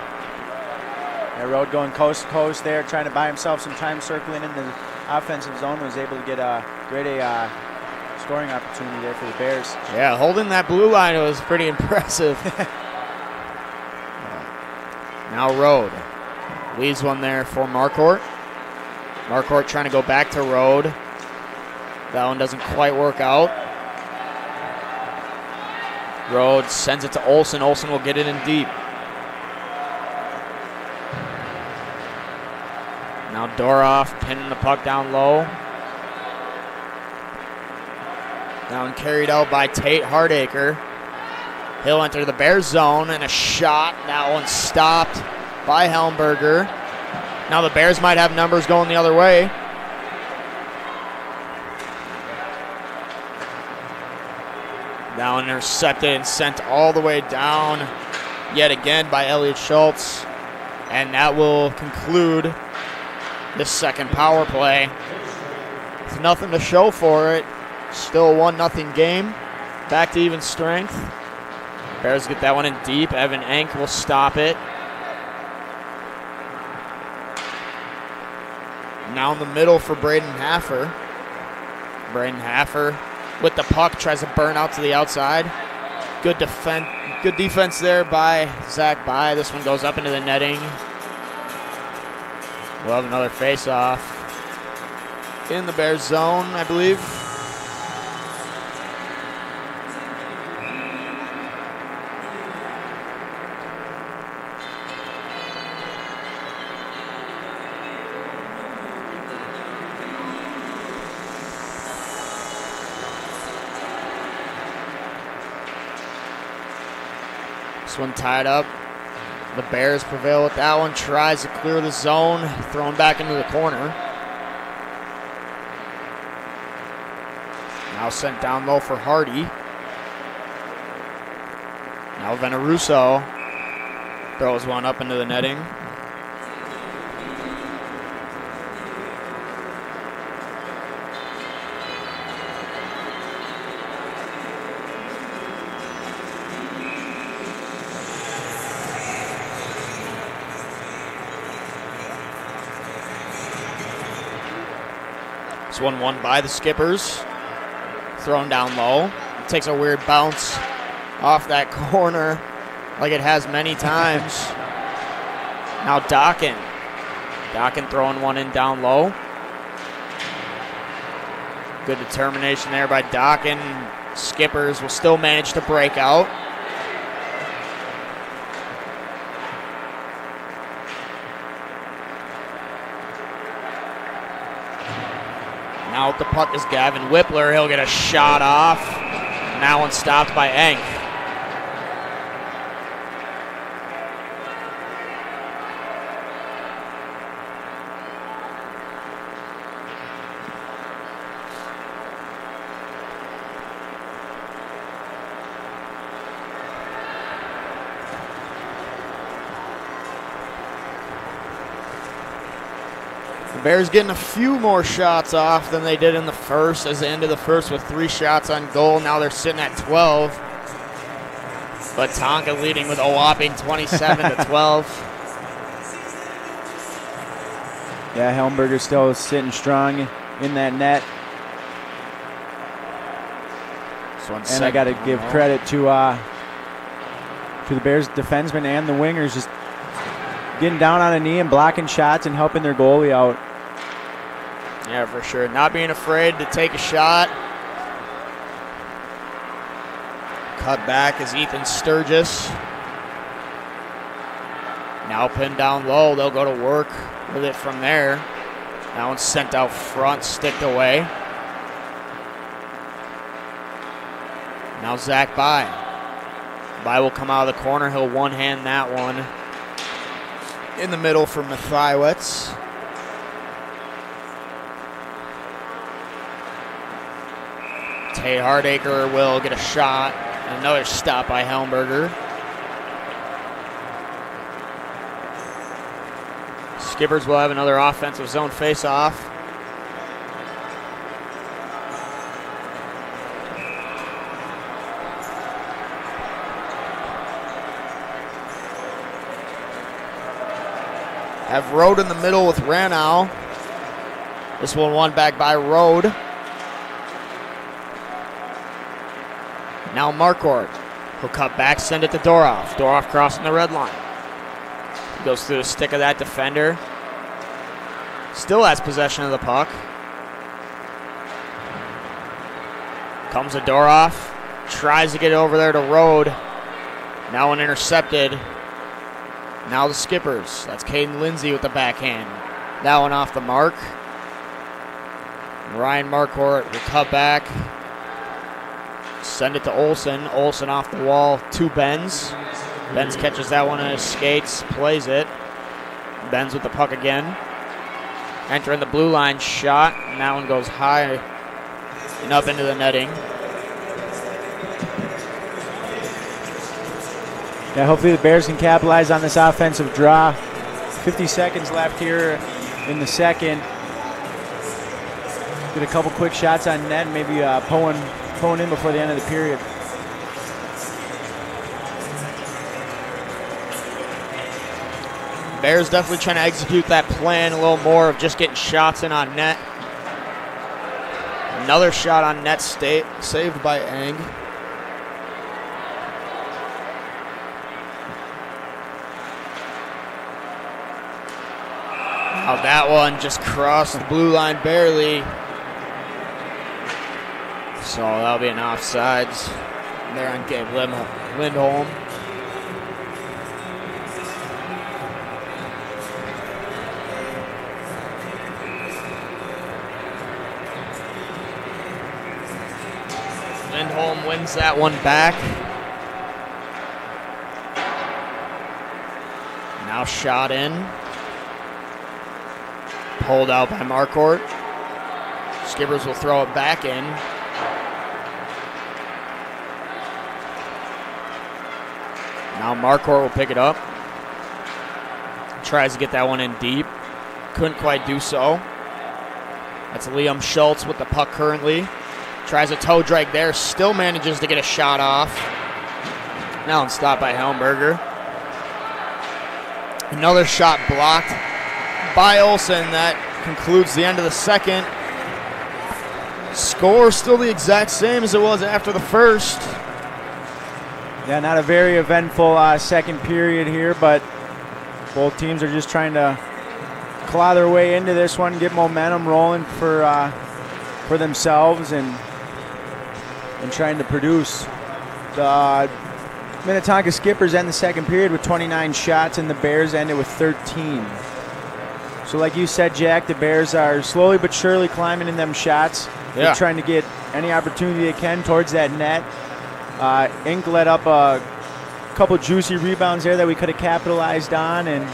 Yeah, Rode going coast to coast there, trying to buy himself some time circling in the offensive zone. Was able to get a great scoring opportunity there for the Bears. Yeah, holding that blue line was pretty impressive. Now Rode leaves one there for Marquardt. Marquardt trying to go back to Rode. That one doesn't quite work out. Rode sends it to Olson. Olson will get it in deep. Now Doroff pinning the puck down low. Down carried out by Tate Hardacre. He'll enter the Bears zone and a shot. That one stopped by Helmberger. Now the Bears might have numbers going the other way. Now intercepted and sent all the way down yet again by Elliott Schultz. And that will conclude this second power play. There's nothing to show for it. Still a 1-0 game. Back to even strength. Bears get that one in deep. Evan Enck will stop it. Now in the middle for Braden Haffer. Braden Haffer with the puck tries to burn out to the outside. Good defense there by Zach By. This one goes up into the netting. We'll have another face-off in the Bears zone, I believe. This one tied up. The Bears prevail with that one. Tries to clear the zone. Thrown back into the corner. Now sent down low for Hardy. Now Veneruso throws one up into the netting. This one won by the Skippers. Thrown down low. It takes a weird bounce off that corner like it has many times. Now Dokken. Dokken throwing one in down low. Good determination there by Dokken. Skippers will still manage to break out. Now with the puck is Gavin Whippler. He'll get a shot off. And that one stopped by Enck. The Bears getting a few more shots off than they did in the first, as they ended the first with 3 shots on goal. Now they're sitting at 12. But Tonka leading with a whopping 27-12. Yeah, Helmberger still sitting strong in that net. And I got to give credit to the Bears defensemen and the wingers just getting down on a knee and blocking shots and helping their goalie out. Yeah, for sure. Not being afraid to take a shot. Cut back is Ethan Sturgis. Now pinned down low. They'll go to work with it from there. That one's sent out front, sticked away. Now Zach By. By will come out of the corner. He'll one-hand that one. In the middle for Mathiewicz. Tate Hardacre will get a shot. Another stop by Helmberger. Skippers will have another offensive zone face-off. Have Rode in the middle with Ranow. This one won back by Rode. Now Marquardt. He'll cut back, send it to Doroff. Doroff crossing the red line. Goes through the stick of that defender. Still has possession of the puck. Comes to Doroff. Tries to get over there to Rode. Now an intercepted. Now the Skippers. That's Caden Lindsay with the backhand. That one off the mark. Ryan Marquardt will cut back. Send it to Olsen. Olsen off the wall to Benz. Benz catches that one on his skates, plays it. Benz with the puck again. Entering the blue line shot, and that one goes high and up into the netting. Yeah, hopefully the Bears can capitalize on this offensive draw. 50 seconds left here in the second. Get a couple quick shots on net, and maybe pulling in before the end of the period. Bears definitely trying to execute that plan a little more of just getting shots in on net. Another shot on net saved by Eng. Now that one just crossed the blue line barely. So that'll be an offsides there on Gabe Lindholm. Lindholm wins that one back. Now shot in. Pulled out by Marquardt. Skippers will throw it back in. Now Marquardt will pick it up. Tries to get that one in deep. Couldn't quite do so. That's Liam Schultz with the puck currently. Tries a toe drag there. Still manages to get a shot off. Now it's stopped by Helmberger. Another shot blocked by Olsen. That concludes the end of the second. Score still the exact same as it was after the first. Yeah, not a very eventful second period here, but both teams are just trying to claw their way into this one, get momentum rolling for themselves, and trying to produce. The Minnetonka Skippers end the second period with 29 shots, and the Bears ended with 13. So like you said, Jack, the Bears are slowly but surely climbing in them shots. Yeah. They're trying to get any opportunity they can towards that net. Inc. let up a couple juicy rebounds there that we could have capitalized on, and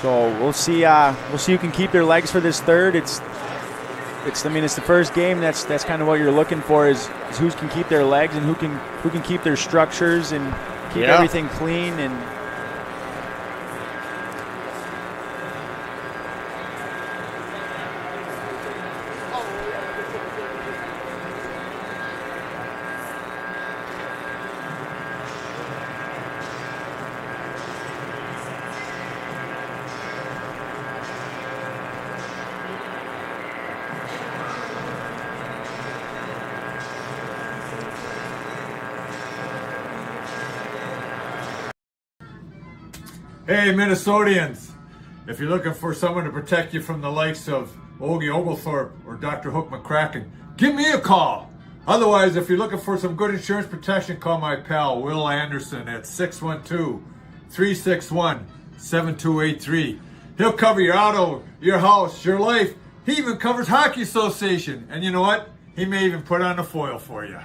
so we'll see who can keep their legs for this third. It's the first game. That's kind of what you're looking for is who can keep their legs and who can keep their structures and keep everything clean. And Hey, Minnesotians, if you're looking for someone to protect you from the likes of Ogie Oglethorpe or Dr. Hook McCracken, give me a call. Otherwise, if you're looking for some good insurance protection, call my pal Will Anderson at 612-361-7283. He'll cover your auto, your house, your life. He even covers Hockey Association. And you know what? He may even put on a foil for you.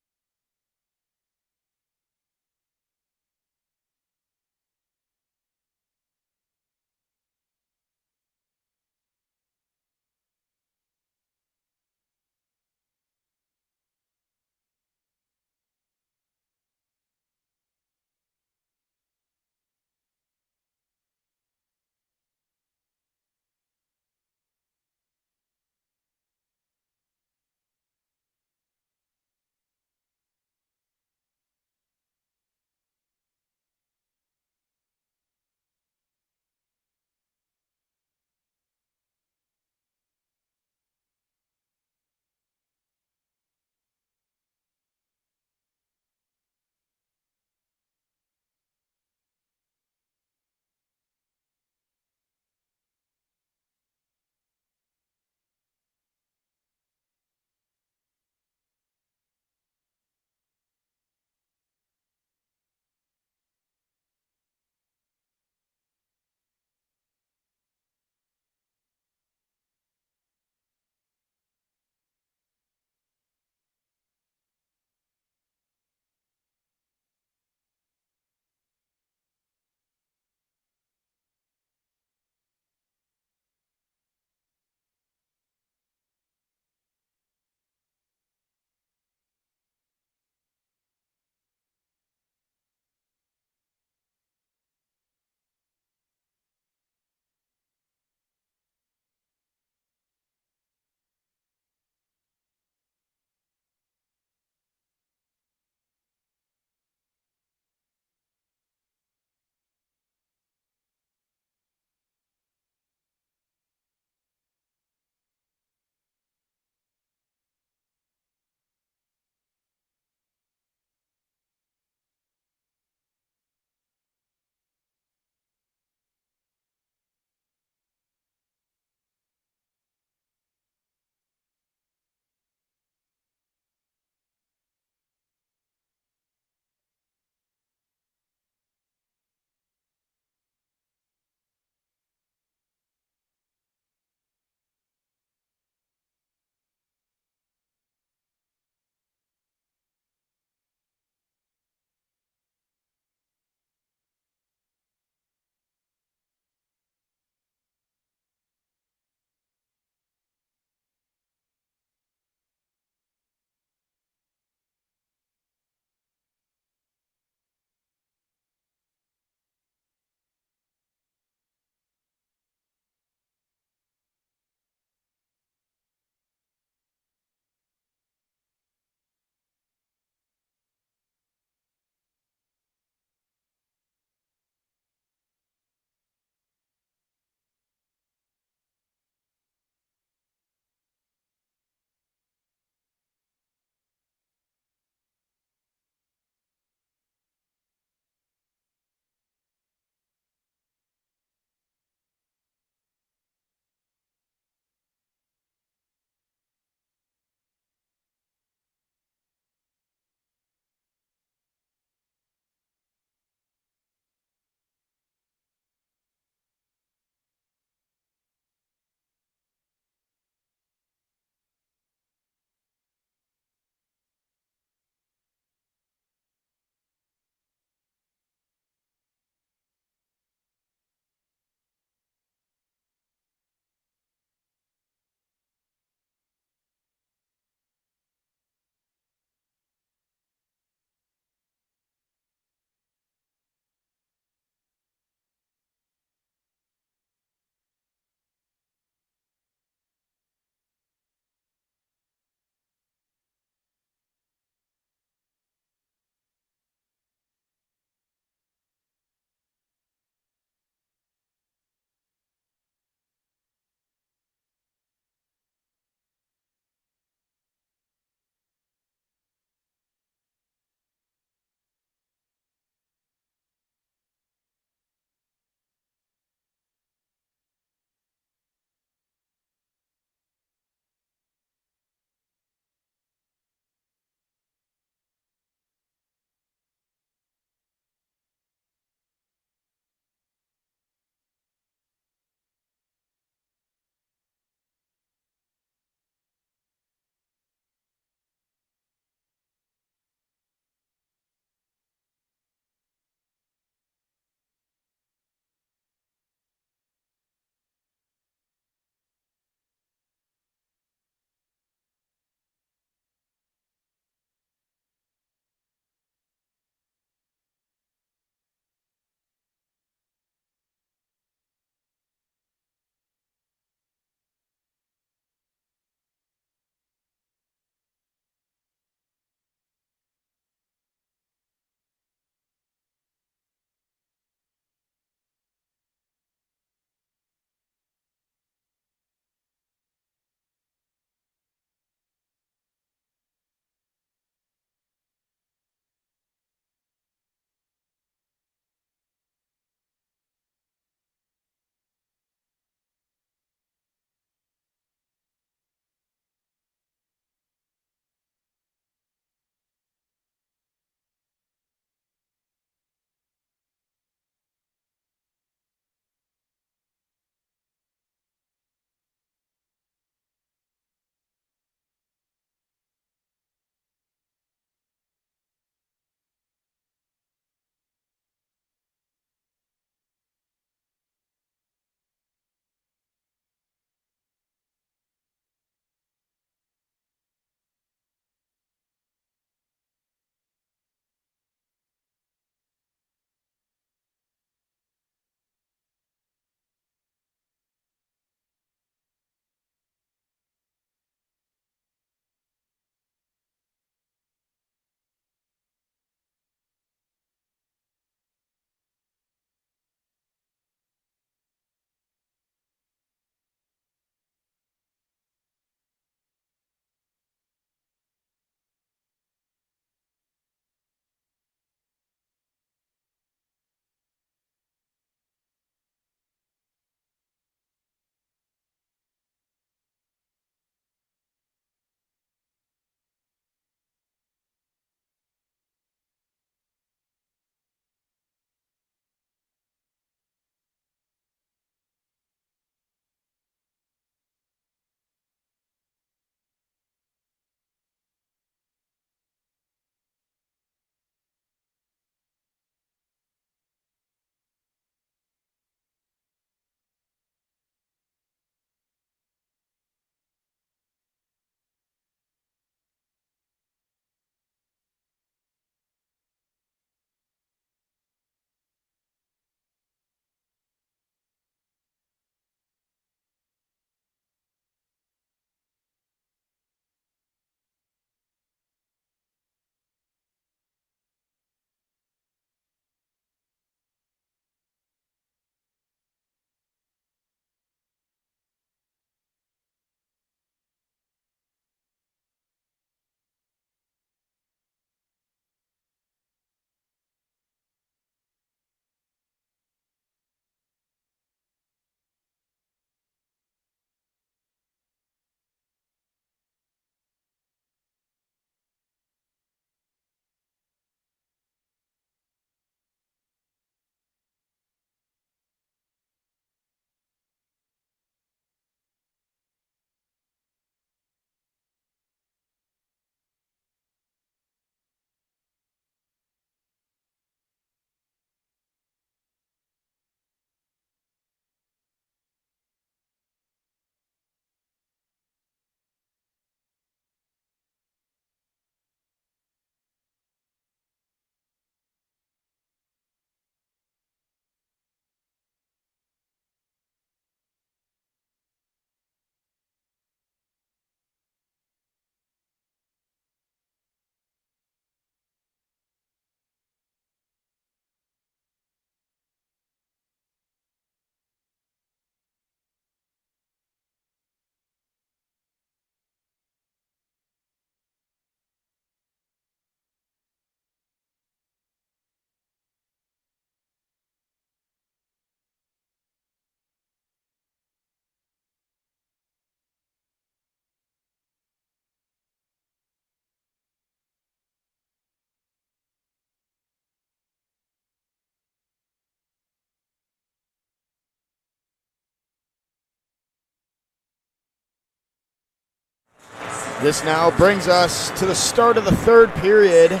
This now brings us to the start of the third period.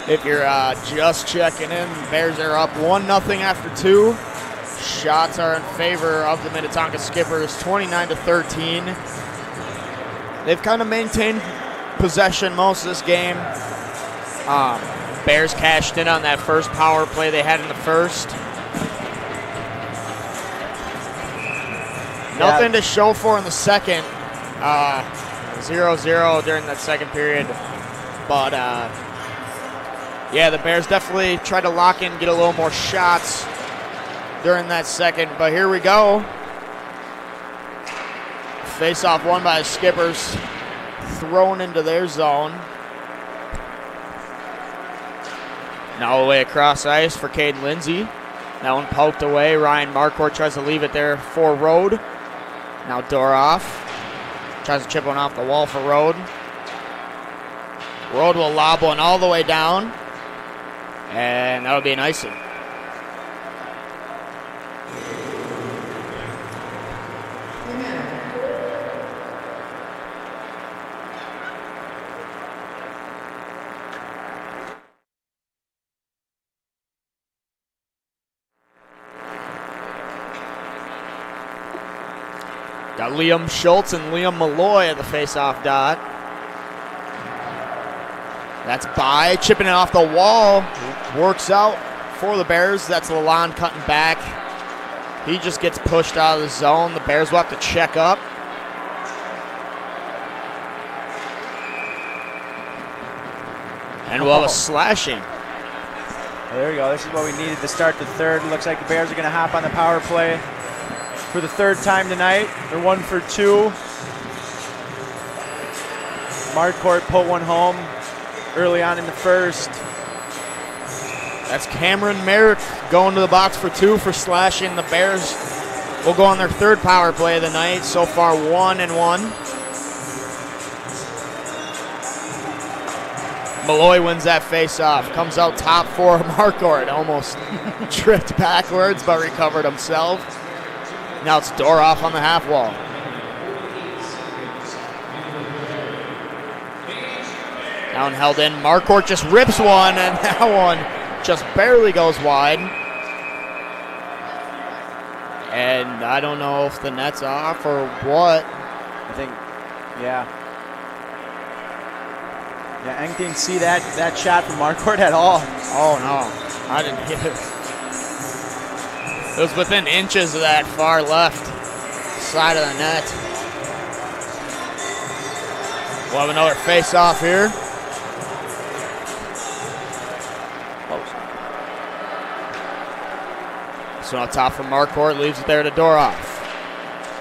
If you're just checking in, Bears are up 1-0 after 2. Shots are in favor of the Minnetonka Skippers, 29-13. They've kind of maintained possession most of this game. Bears cashed in on that first power play they had in the first. Nothing to show for in the second. 0-0 during that second period. But, yeah, the Bears definitely tried to lock in, get a little more shots during that second. But here we go. Face-off won by the Skippers. Thrown into their zone. Now away across ice for Caden Lindsay. That one poked away. Ryan Marquardt tries to leave it there for Rode. Now Doroff tries to chip one off the wall for Rode. Rode will lob one all the way down. And that'll be an icing. Got Liam Schultz and Liam Malloy at the face-off dot. That's by, chipping it off the wall. Works out for the Bears. That's Lalonde cutting back. He just gets pushed out of the zone. The Bears will have to check up. And we'll have a slashing. Well, there you go. This is what we needed to start the third. Looks like the Bears are going to hop on the power play for the third time tonight. They're 1 for 2. Marquardt put one home early on in the first. That's Cameron Merrick going to the box for 2 for slashing. The Bears will go on their third power play of the night. So far 1-1. Malloy wins that face-off. Comes out top for Marquardt. Almost tripped backwards but recovered himself. Now it's Doroff on the half wall. Down held in. Marquardt just rips one, and that one just barely goes wide. And I don't know if the net's off or what. I think, yeah. Yeah, Eng didn't see that shot from Marquardt at all. Oh, no. I didn't hit it. It was within inches of that far left side of the net. We'll have another face-off here. So on top from Marquardt, leaves it there to Doroff.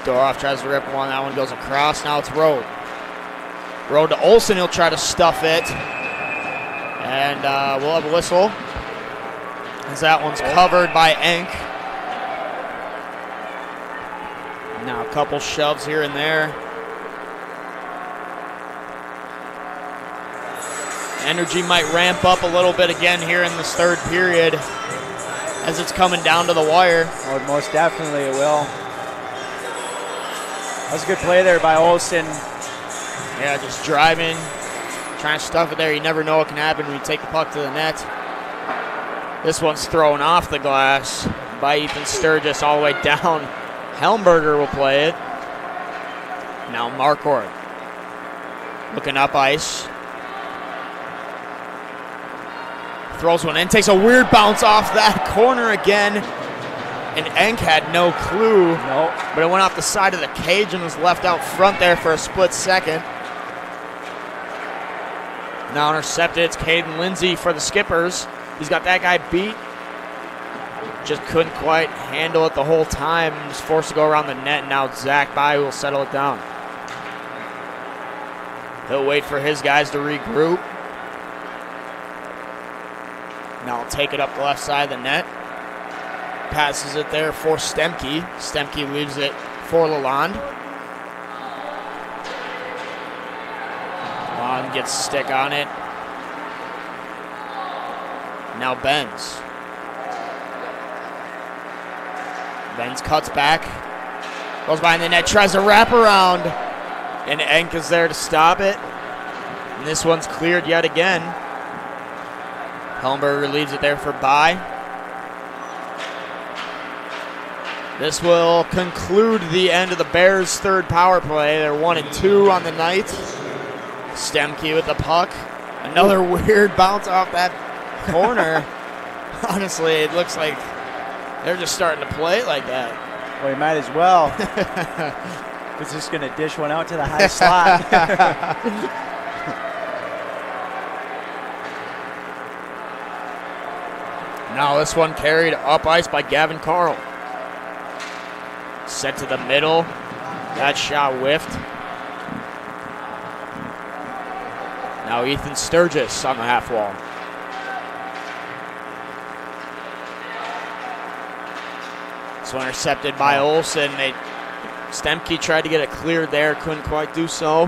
Doroff tries to rip one. That one goes across. Now it's Rode. Rode to Olsen. He'll try to stuff it. And we'll have a whistle, as that one's covered by Enk. Now a couple shoves here and there. Energy might ramp up a little bit again here in this third period as it's coming down to the wire. Oh, most definitely it will. That was a good play there by Olsen. Yeah, just driving, trying to stuff it there. You never know what can happen when you take the puck to the net. This one's thrown off the glass by Ethan Sturgis all the way down. Helmberger will play it. Now Marquardt looking up ice. Throws one in, takes a weird bounce off that corner again. And Enk had no clue. Nope. But it went off the side of the cage and was left out front there for a split second. Now intercepted, it's Caden Lindsay for the Skippers. He's got that guy beat. Just couldn't quite handle it the whole time. Just forced to go around the net. Now it's Zach By who will settle it down. He'll wait for his guys to regroup. Now he'll take it up the left side of the net. Passes it there for Stemke. Stemke leaves it for Lalonde. Lalonde gets a stick on it. Now Benz. Benz cuts back. Goes behind the net, tries to wrap around. And Enk is there to stop it. And this one's cleared yet again. Helmberger leaves it there for Bye. This will conclude the end of the Bears' third power play. They're 1-2 on the night. Stemke with the puck. Another weird bounce off that corner. Honestly, it looks like they're just starting to play it like that. Well, you might as well. He's just going to dish one out to the high slot. Now this one carried up ice by Gavin Carl. Set to the middle. That shot whiffed. Now Ethan Sturgis on the half wall. This one intercepted by Olsen. Stemke tried to get it cleared there, couldn't quite do so.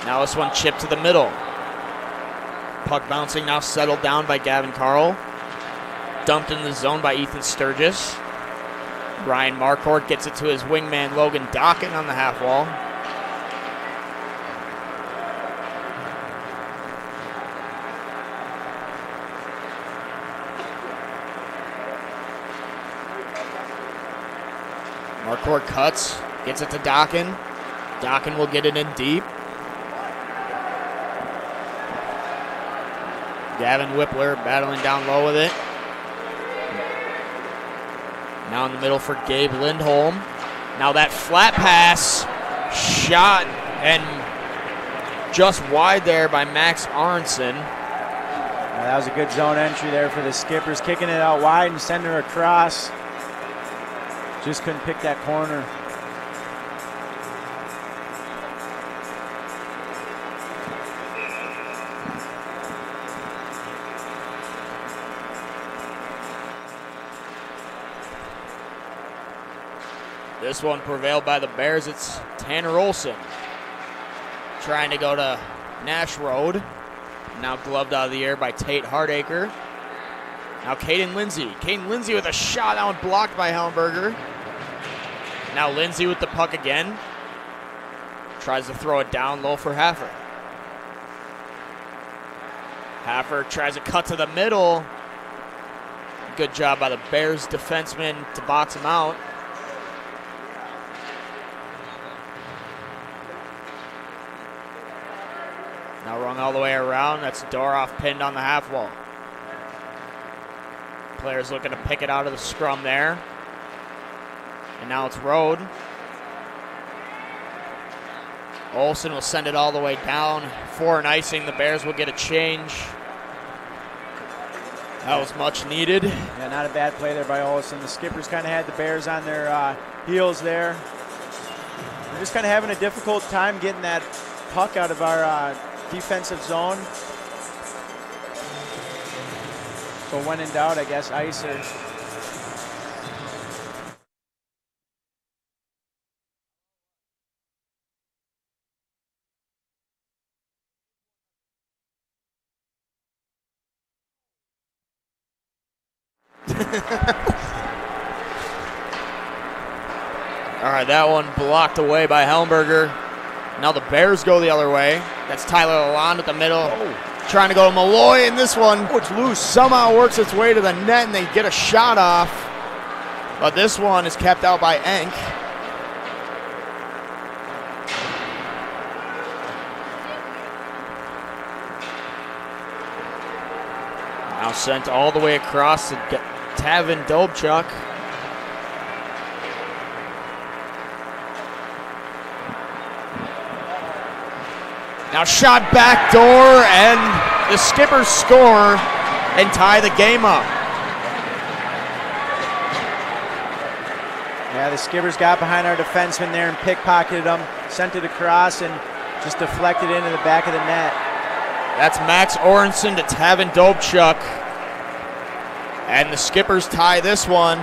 Now this one chipped to the middle. Puck bouncing, now settled down by Gavin Carl. Dumped in the zone by Ethan Sturgis. Ryan Marquardt gets it to his wingman Logan Dockin on the half wall. Marquardt cuts, gets it to Dockin. Dockin will get it in deep. Gavin Whippler battling down low with it. Now in the middle for Gabe Lindholm. Now that flat pass shot and just wide there by Max Aronson. That was a good zone entry there for the Skippers, kicking it out wide and sending her across. Just couldn't pick that corner. This one prevailed by the Bears. It's Tanner Olsen trying to go to Nash Road. Now gloved out of the air by Tate Hardacre. Now Caden Lindsay. Caden Lindsay with a shot. That one blocked by Helmberger. Now Lindsay with the puck again. Tries to throw it down low for Haffer. Haffer tries to cut to the middle. Good job by the Bears defenseman to box him out. Now rung all the way around. That's Doroff pinned on the half wall. Players looking to pick it out of the scrum there. And now it's Rode. Olsen will send it all the way down for an icing. The Bears will get a change. That was much needed. Yeah, not a bad play there by Olsen. The Skippers kind of had the Bears on their heels there. We're just kind of having a difficult time getting that puck out of our defensive zone. So when in doubt, I guess icer. All right, that one blocked away by Helmberger. Now the Bears go the other way. That's Tyler Lalonde at the middle. Trying to go to Malloy, and this one it's loose. Somehow works its way to the net, and they get a shot off. But this one is kept out by Enk. Now sent all the way across to Tavin Dobchuk. Now shot back door, and the Skippers score and tie the game up. Yeah, the Skippers got behind our defenseman there and pickpocketed him, sent it across, and just deflected into the back of the net. That's Max Orenson to Tavin Dobchuk. And the Skippers tie this one.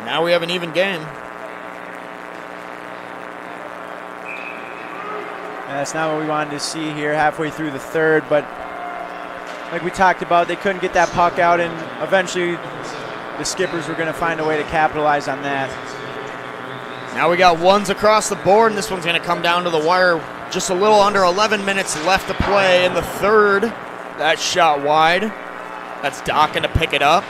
Now we have an even game. That's not what we wanted to see here halfway through the third, but like we talked about, they couldn't get that puck out, and eventually the Skippers were going to find a way to capitalize on that. Now we got ones across the board, and this one's going to come down to the wire. Just a little under 11 minutes left to play in the third. That shot wide. That's Dockin to pick it up.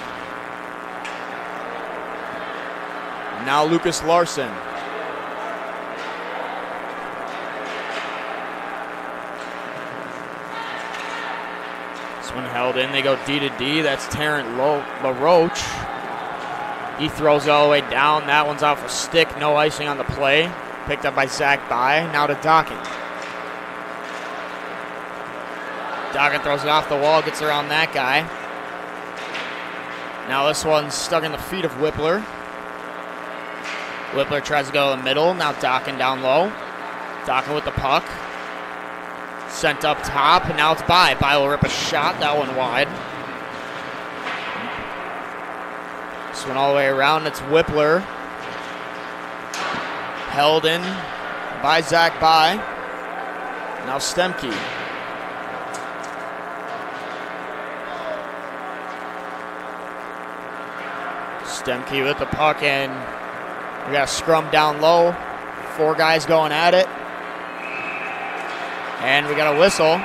Now Lucas Larson. This one held in. They go D to D. That's Terrence LaRoche. He throws it all the way down. That one's off a stick. No icing on the play. Picked up by Zach By. Now to Dockin. Dockin throws it off the wall. Gets around that guy. Now this one's stuck in the feet of Whippler. Whippler tries to go to the middle. Now Dockin down low. Dockin with the puck. Sent up top. And now it's By. By will rip a shot. That one wide. This one all the way around, it's Whippler. Held in by Zach By. Now Stemke. Stemke with the puck, and we got a scrum down low. 4 guys going at it. And we got a whistle.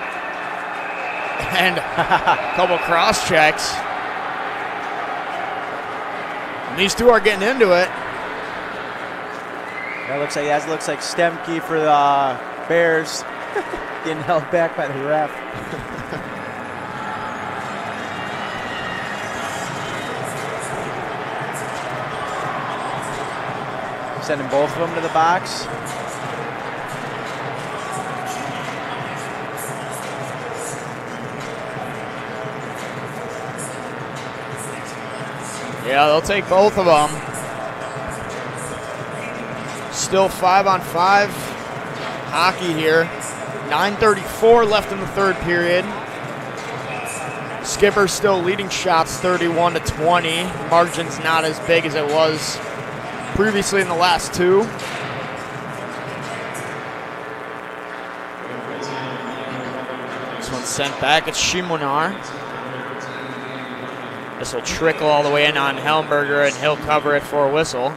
And a couple cross checks. And these two are getting into it. That looks like Stemke for the Bears getting held back by the ref. Sending both of them to the box. Yeah, they'll take both of them. Still 5-on-5 hockey here. 9:34 left in the third period. Skipper's still leading shots 31-20. Margin's not as big as it was previously in the last two. This one's sent back. It's Shimonar. This will trickle all the way in on Helmberger, and he'll cover it for a whistle.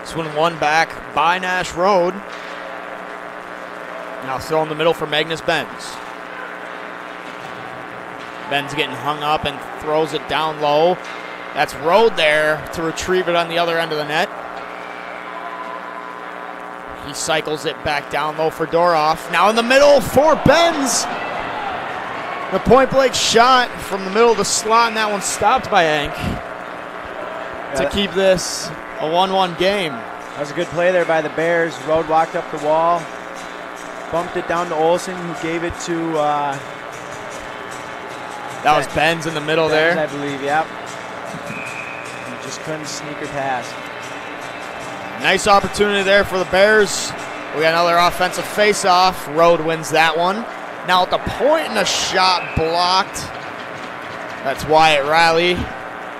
This one won back by Nash Road. Now throw in the middle for Magnus Benz. Benz getting hung up and throws it down low. That's Road there to retrieve it on the other end of the net. He cycles it back down low for Doroff. Now in the middle for Benz. The point blank shot from the middle of the slot, and that one stopped by Ank to keep this a 1-1 game. That was a good play there by the Bears. Road walked up the wall, bumped it down to Olsen, who gave it to... that was Benz in the middle Benz, there. I believe, yep. He just couldn't sneak her past. Nice opportunity there for the Bears. We got another offensive face-off. Road wins that one. Now at the point, and a shot blocked. That's Wyatt Riley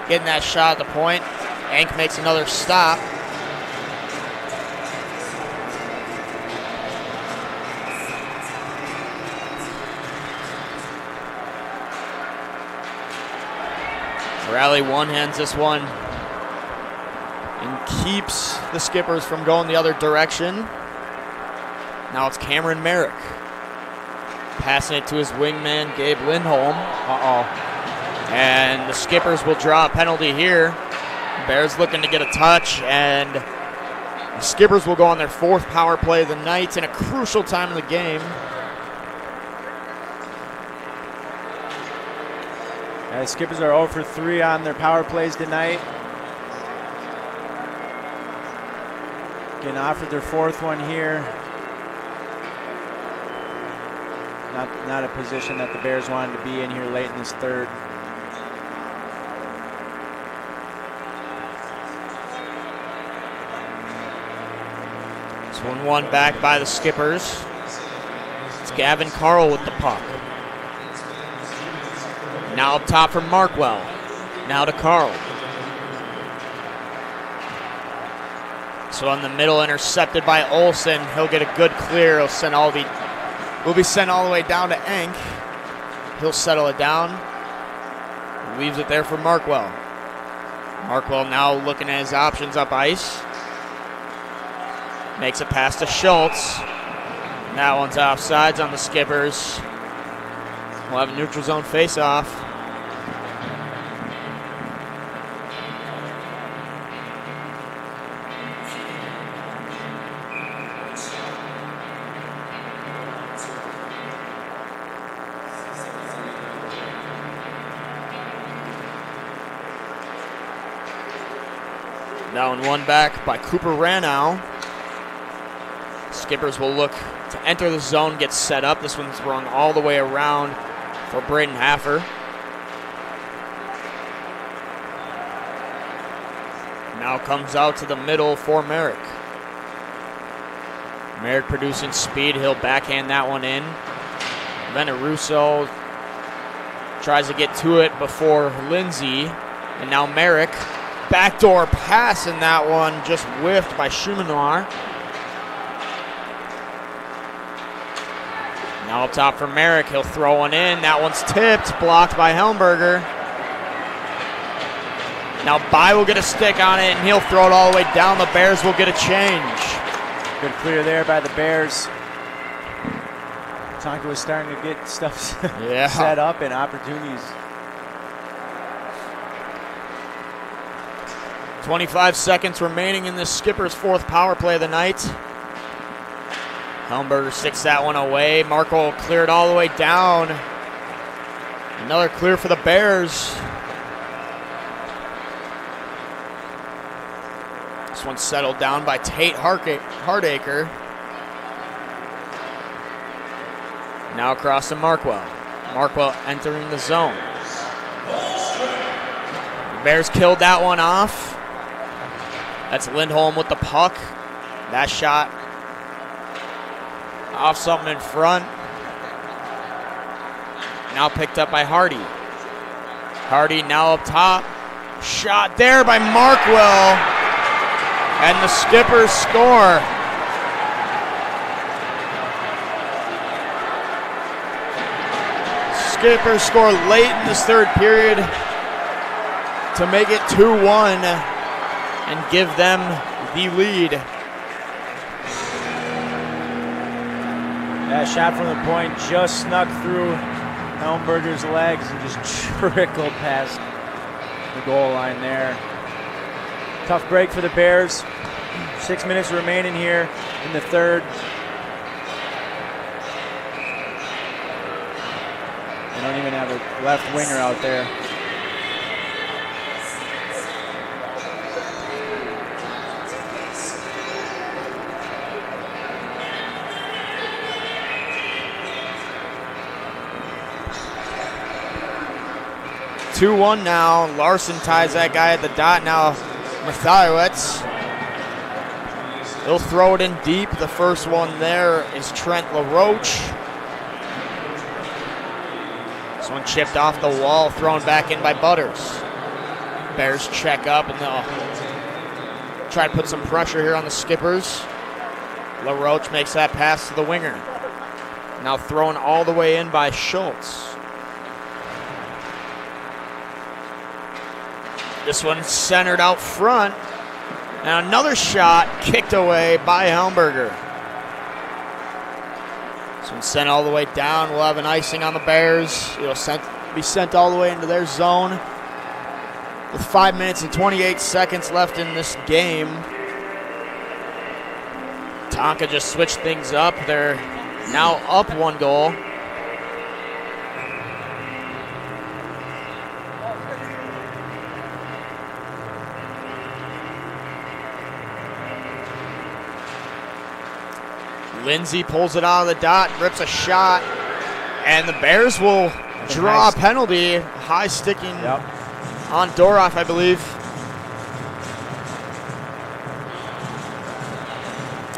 getting that shot at the point. Ank makes another stop. Riley one-hands this one and keeps the Skippers from going the other direction. Now it's Cameron Merrick passing it to his wingman, Gabe Lindholm. And the Skippers will draw a penalty here. Bears looking to get a touch, and the Skippers will go on their 4th power play of the night in a crucial time of the game. The Skippers are 0 for 3 on their power plays tonight. Getting offered their 4th one here. Not a position that the Bears wanted to be in here late in this third. This 1-1 back by the Skippers. It's Gavin Carl with the puck. Now up top for Markwell. Now to Carl. So in the middle, intercepted by Olsen. He'll get a good clear. Will be sent all the way down to Enk. He'll settle it down. Leaves it there for Markwell. Markwell now looking at his options up ice. Makes a pass to Schultz. That one's offsides on the Skippers. We'll have a neutral zone face-off. Now in 1 back by Cooper Ranow. Skippers will look to enter the zone, get set up. This one's rung all the way around for Braden Haffer. Now comes out to the middle for Merrick. Merrick producing speed. He'll backhand that one in. Veneruso tries to get to it before Lindsay. And now Merrick. Backdoor pass in that one, just whiffed by Schumanoir. Now up top for Merrick, he'll throw one in. That one's tipped, blocked by Helmberger. Now Bai will get a stick on it, and he'll throw it all the way down. The Bears will get a change. Good clear there by the Bears. Tonka was starting to get stuff set up and opportunities. 25 seconds remaining in this Skipper's 4th power play of the night. Helmberger sticks that one away. Markle cleared all the way down. Another clear for the Bears. This one settled down by Tate Hardacre. Now across to Markwell. Markwell entering the zone. The Bears killed that one off. That's Lindholm with the puck. That shot off something in front. Now picked up by Hardy. Hardy now up top. Shot there by Markwell. And the Skippers score. Skippers score late in this 3rd period to make it 2-1. And give them the lead. That shot from the point just snuck through Helmberger's legs and just trickled past the goal line there. Tough break for the Bears. 6 minutes remaining here in the 3rd. They don't even have a left winger out there. Two-1 now. Larson ties that guy at the dot. Now Mathiewicz. He'll throw it in deep. The first one there is Trent LaRoche. This one chipped off the wall, thrown back in by Butters. Bears check up and they'll try to put some pressure here on the Skippers. LaRoche makes that pass to the winger. Now thrown all the way in by Schultz. This one centered out front. And another shot kicked away by Helmberger. This one sent all the way down. We'll have an icing on the Bears. It'll be sent all the way into their zone. With 5 minutes and 28 seconds left in this game. Tonka just switched things up. They're now up 1 goal. Lindsay pulls it out of the dot, rips a shot, and the Bears will draw a penalty. High sticking on Doroff, I believe.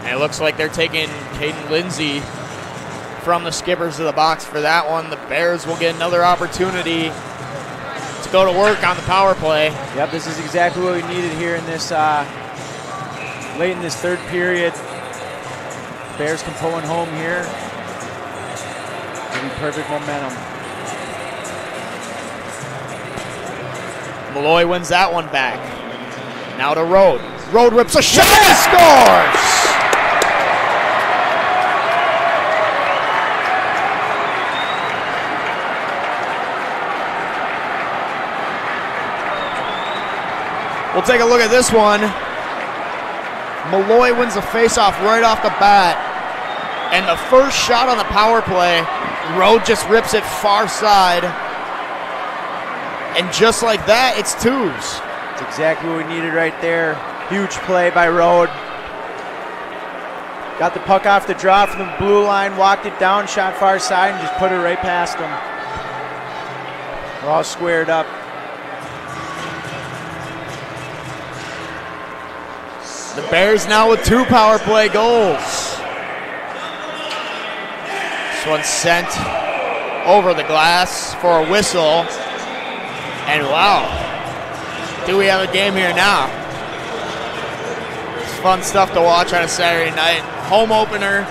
And it looks like they're taking Caden Lindsay from the Skippers to the box for that one. The Bears will get another opportunity to go to work on the power play. Yep, this is exactly what we needed here in this late in this third period. Bears can pull one home here. Give me perfect momentum. Malloy wins that one back. Now to Rode. Rode rips a shot and scores! We'll take a look at this one. Malloy wins the faceoff right off the bat. And the first shot on the power play, Rode just rips it far side. And just like that, it's twos. That's exactly what we needed right there. Huge play by Rode. Got the puck off the draw from the blue line, walked it down, shot far side, and just put it right past them. We're all squared up. The Bears now with 2 power play goals. This one's sent over the glass for a whistle. And wow, do we have a game here now? It's fun stuff to watch on a Saturday night. Home opener.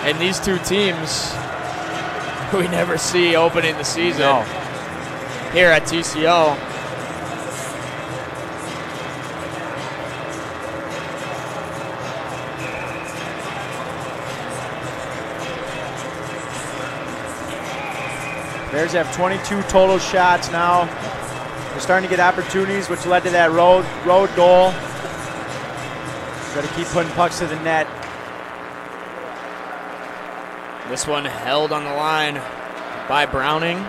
And these two teams we never see opening the season here at TCO. Bears have 22 total shots now. They're starting to get opportunities, which led to that road goal. Got to keep putting pucks to the net. This one held on the line by Browning.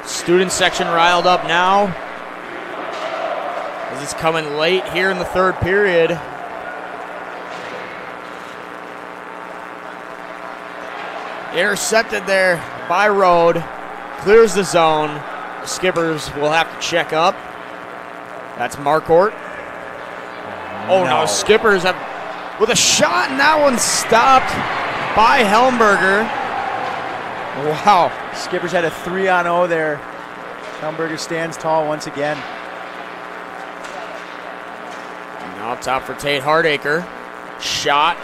Student section riled up now, as it's coming late here in the third period. Intercepted there by Rode. Clears the zone. The Skippers will have to check up. That's Marquardt. Oh no, Skippers have with a shot, and that one's stopped by Helmberger. Wow. Skippers had a 3-on-0 there. Helmberger stands tall once again. Now up top for Tate Hardacre. Shot,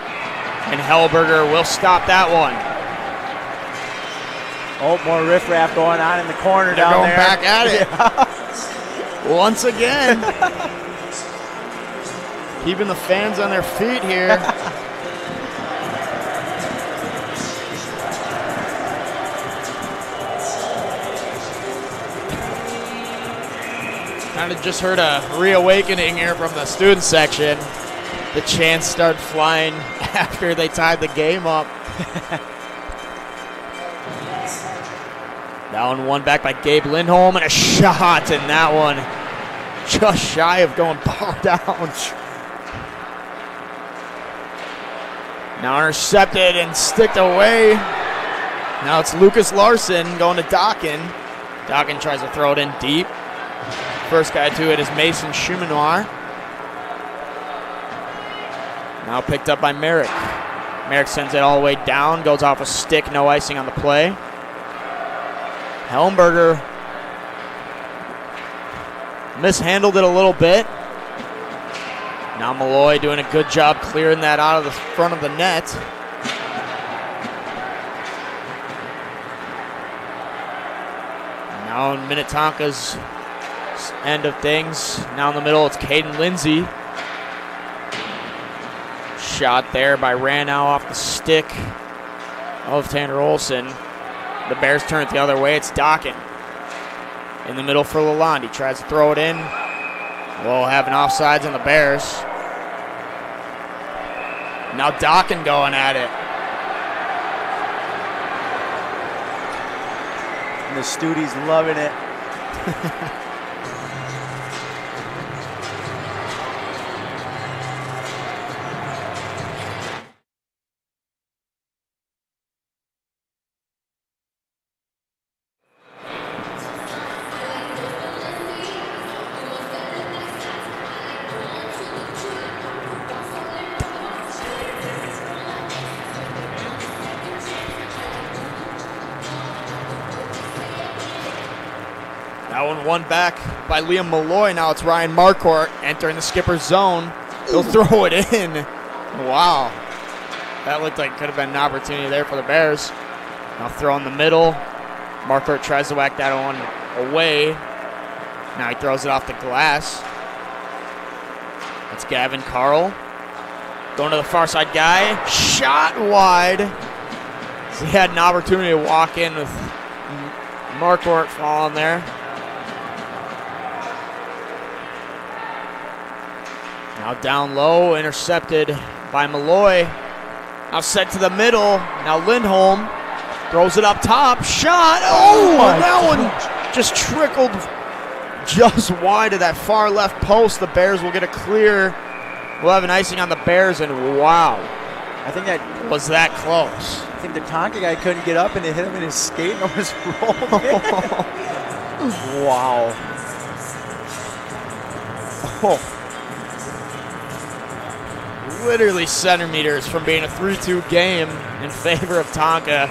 and Helmberger will stop that one. Oh, more riffraff going on in the corner They're down going there. back at it. Yeah. Once again. Keeping the fans on their feet here. Kind of just heard a reawakening here from the student section. The chants started flying after they tied the game up. That one won back by Gabe Lindholm, and a shot, and that one just shy of going bar down. Now intercepted and sticked away. Now it's Lucas Larson going to Dockin. Dockin tries to throw it in deep. First guy to it is Mason Schumanoir. Now picked up by Merrick. Merrick sends it all the way down, goes off a stick, no icing on the play. Helmberger mishandled it a little bit. Now Malloy doing a good job clearing that out of the front of the net. Now in Minnetonka's end of things. Now in the middle, it's Caden Lindsay. Shot there by Ranow off the stick of Tanner Olson. The Bears turn it the other way. It's Dockin. In the middle for Lalonde. Tries to throw it in. We'll have an offsides on the Bears. Now Dockin going at it. And the Studies loving it. One back by Liam Malloy. Now it's Ryan Marcourt entering the skipper's zone. He'll throw it in. Wow. That looked like it could have been an opportunity there for the Bears. Now throw in the middle. Marcourt tries to whack that one away. Now he throws it off the glass. That's Gavin Carl. Going to the far side guy. Shot wide. So he had an opportunity to walk in with Marcourt falling there. Now down low, intercepted by Malloy. Now set to the middle. Now Lindholm throws it up top. Shot. Oh, and that one just trickled just wide of that far left post. The Bears will get a clear. We'll have an icing on the Bears, and wow. I think that was that close. I think the Tonka guy couldn't get up and it hit him in his skate and almost rolled in. Wow. Oh. Literally centimeters from being a 3-2 game in favor of Tonka.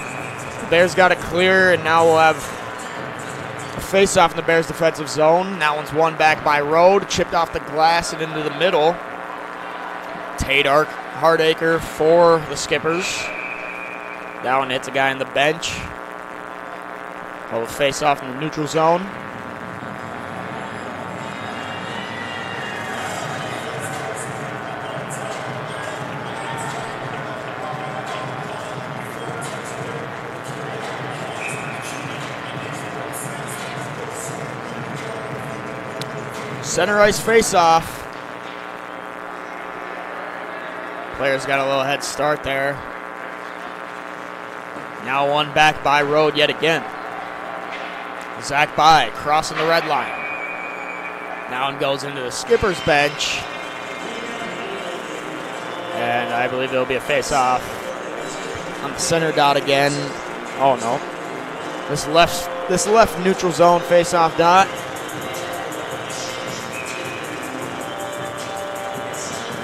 The Bears got it clear, and now we'll have a face-off in the Bears' defensive zone. That one's won back by Rode, chipped off the glass and into the middle. Tate Hardacre for the Skippers. That one hits a guy on the bench. We'll face off in the neutral zone. Center ice face-off. Players got a little head start there. Now one back by Rode yet again. Zach By crossing the red line. Now one goes into the skipper's bench. And I believe it'll be a face-off on the center dot again. Oh no. This left neutral zone face-off dot.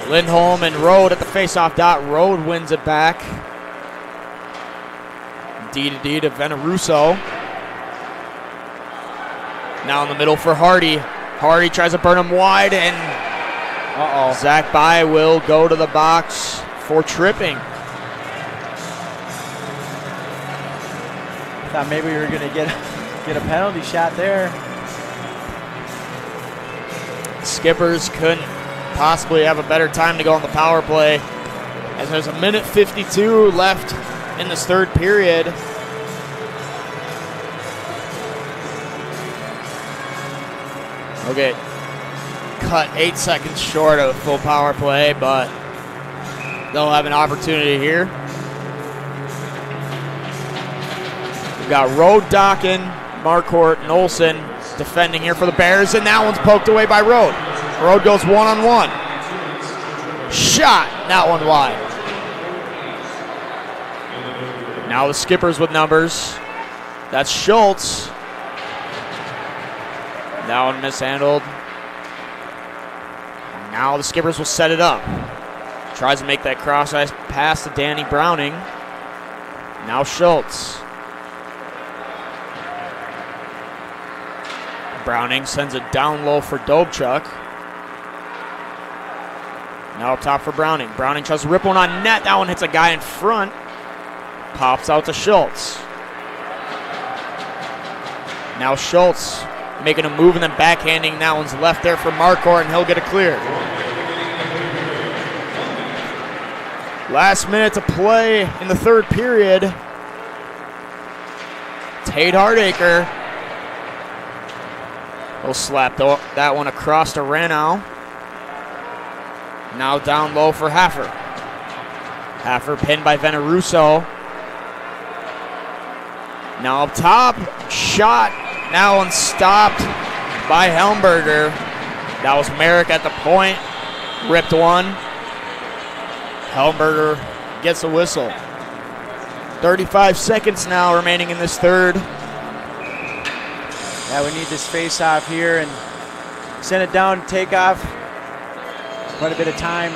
Lindholm and Rode at the face-off dot. Rode wins it back. D to Veneruso. Now in the middle for Hardy. Hardy tries to burn him wide, and Zach By will go to the box for tripping. Thought maybe we were going to get a penalty shot there. Skippers couldn't possibly have a better time to go on the power play, as there's a minute 52 left in this third period. Okay, cut 8 seconds short of full power play, but they'll have an opportunity here. We've got Rode, Dockin, Marcourt, and Olsen defending here for the Bears, and that one's poked away by Rode. Rode goes one-on-one. Shot, that one wide. Now the Skippers with numbers. That's Schultz. That one mishandled. Now the Skippers will set it up. Tries to make that cross-ice pass to Danny Browning. Now Schultz. Browning sends it down low for Dobchuk. Now up top for Browning. Browning tries to rip one on net. That one hits a guy in front. Pops out to Schultz. Now Schultz making a move and then backhanding. That one's left there for Marcourt, and he'll get it cleared. Last minute to play in the third period. Tate Hardacre will slap that one across to Ranow. Now down low for Haffer. Haffer pinned by Veneruso. Now up top, shot. Now unstopped by Helmberger. That was Merrick at the point. Ripped one. Helmberger gets a whistle. 35 seconds now remaining in this third. Yeah, we need this face-off here and send it down, take off. Quite a bit of time.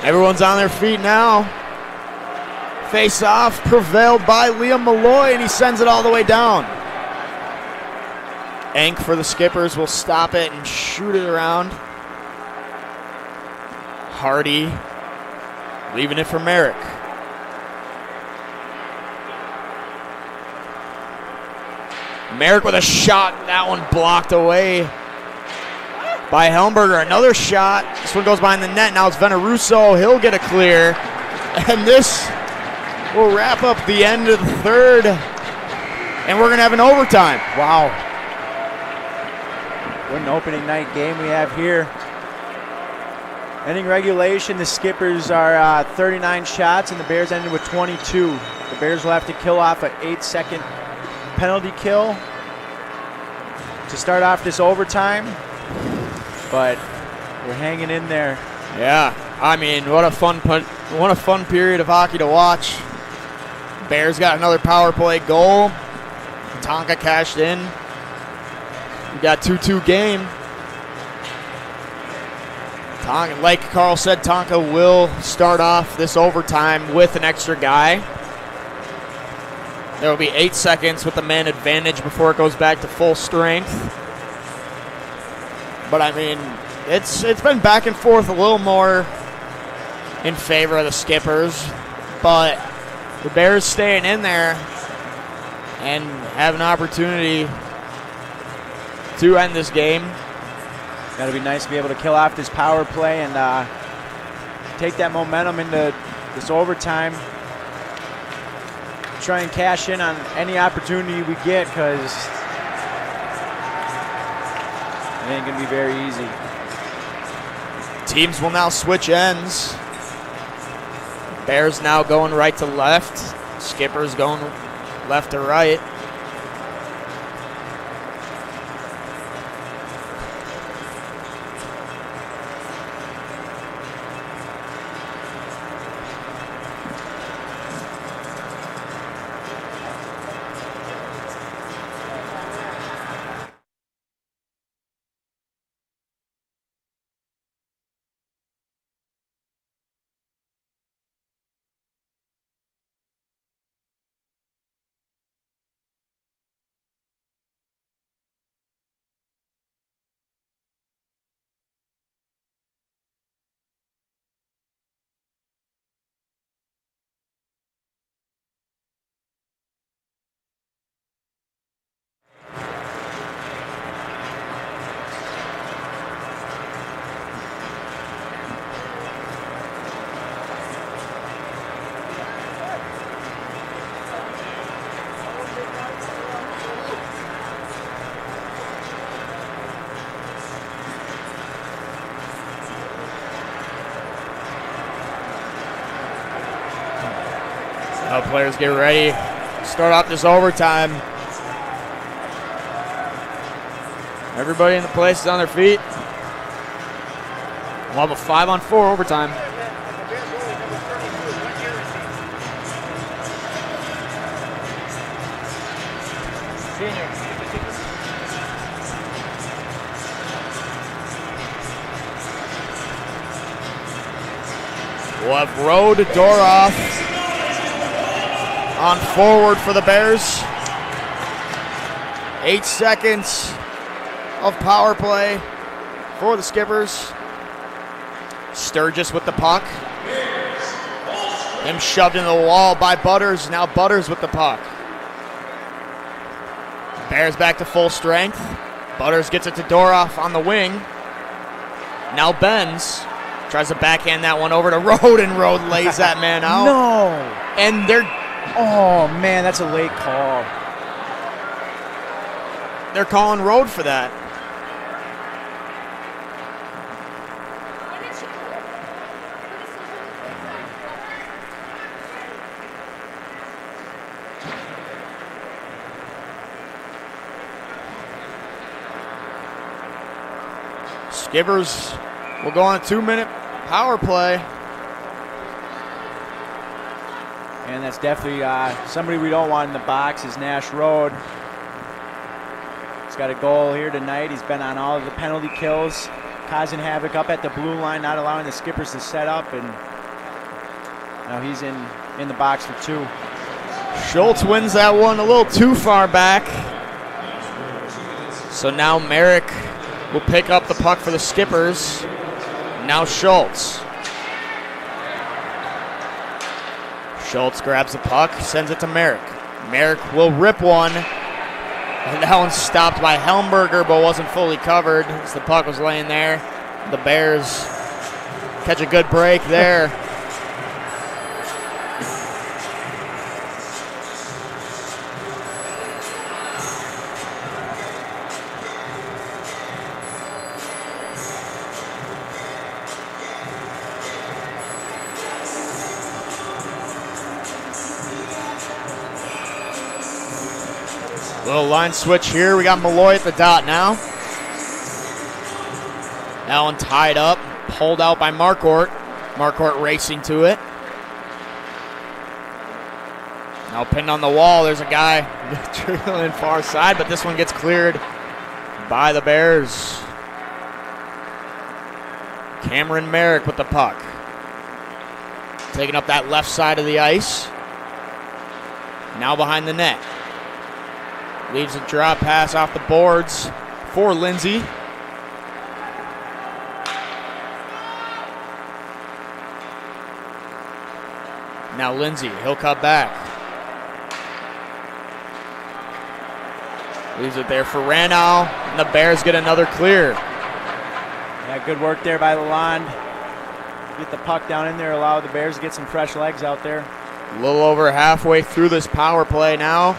Everyone's on their feet now. Face off, prevailed by Liam Malloy, and he sends it all the way down. Enk for the Skippers will stop it and shoot it around. Hardy leaving it for Merrick. Merrick with a shot. That one blocked away by Helmberger. Another shot. This one goes behind the net. Now it's Veneruso. He'll get a clear. And this will wrap up the end of the third. And we're going to have an overtime. Wow. What an opening night game we have here. Ending regulation, the Skippers are 39 shots, and the Bears ended with 22. The Bears will have to kill off an 8-second penalty kill to start off this overtime, but we're hanging in there. Yeah, I mean, what a fun period of hockey to watch. Bears got another power play goal. Tonka cashed in. We got 2-2 game. Tonka, like Carl said, Tonka will start off this overtime with an extra guy. There will be 8 seconds with the man advantage before it goes back to full strength. But I mean, it's been back and forth a little more in favor of the Skippers, but the Bears staying in there and have an opportunity to end this game. That'll be nice to be able to kill off this power play and take that momentum into this overtime. Try and cash in on any opportunity we get, because it ain't going to be very easy. Teams will now switch ends. Bears now going right to left. Skippers going left to right. Now players get ready. Start off this overtime. Everybody in the place is on their feet. We'll have a 5-on-4 overtime. We'll have Rode Doroff on forward for the Bears. 8 seconds of power play for the Skippers. Sturgis with the puck. Him shoved into the wall by Butters. Now Butters with the puck. Bears back to full strength. Butters gets it to Doroff on the wing. Now Benz tries to backhand that one over to Rode, and Rode lays that man out. No. And they're... Oh, man, that's a late call. They're calling Rode for that. Skippers will go on a 2-minute power play. And that's definitely somebody we don't want in the box is Nash Road. He's got a goal here tonight. He's been on all of the penalty kills, causing havoc up at the blue line, not allowing the Skippers to set up. And now he's in in the box for 2. Schultz wins that one a little too far back. So now Merrick will pick up the puck for the Skippers. Now Schultz. Schultz grabs the puck, sends it to Merrick. Merrick will rip one. And that one's stopped by Helmberger, but wasn't fully covered as the puck was laying there. The Bears catch a good break there. Little line switch here. We got Malloy at the dot now. That one tied up, pulled out by Marquardt. Marquardt racing to it. Now pinned on the wall. There's a guy trickling far side, but this one gets cleared by the Bears. Cameron Merrick with the puck. Taking up that left side of the ice. Now behind the net. Leaves a drop pass off the boards for Lindsay. Now Lindsay, he'll cut back. Leaves it there for Randall, and the Bears get another clear. Yeah, good work there by Lalonde. Get the puck down in there, allow the Bears to get some fresh legs out there. A little over halfway through this power play now.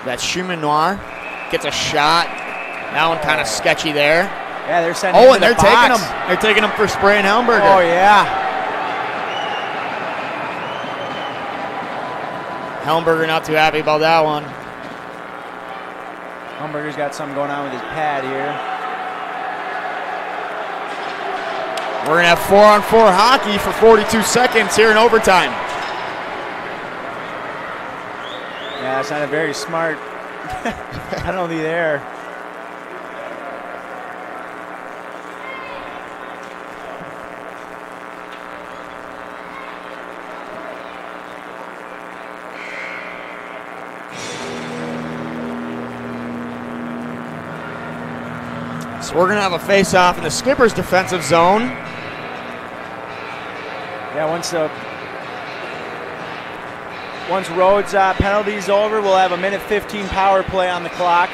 That Schumanoir gets a shot. That one kind of sketchy there. Yeah, they're sending him Oh, to and they're the taking box. him. They're taking him for spraying Helmberger. Oh, yeah. Helmberger not too happy about that one. Helmberger's got something going on with his pad here. We're going to have 4-on-4 hockey for 42 seconds here in overtime. Yeah, that's not a very smart penalty there. So we're going to have a face-off in the Skipper's defensive zone. Yeah, once Rhodes' penalty's over, we'll have a minute 15 power play on the clock.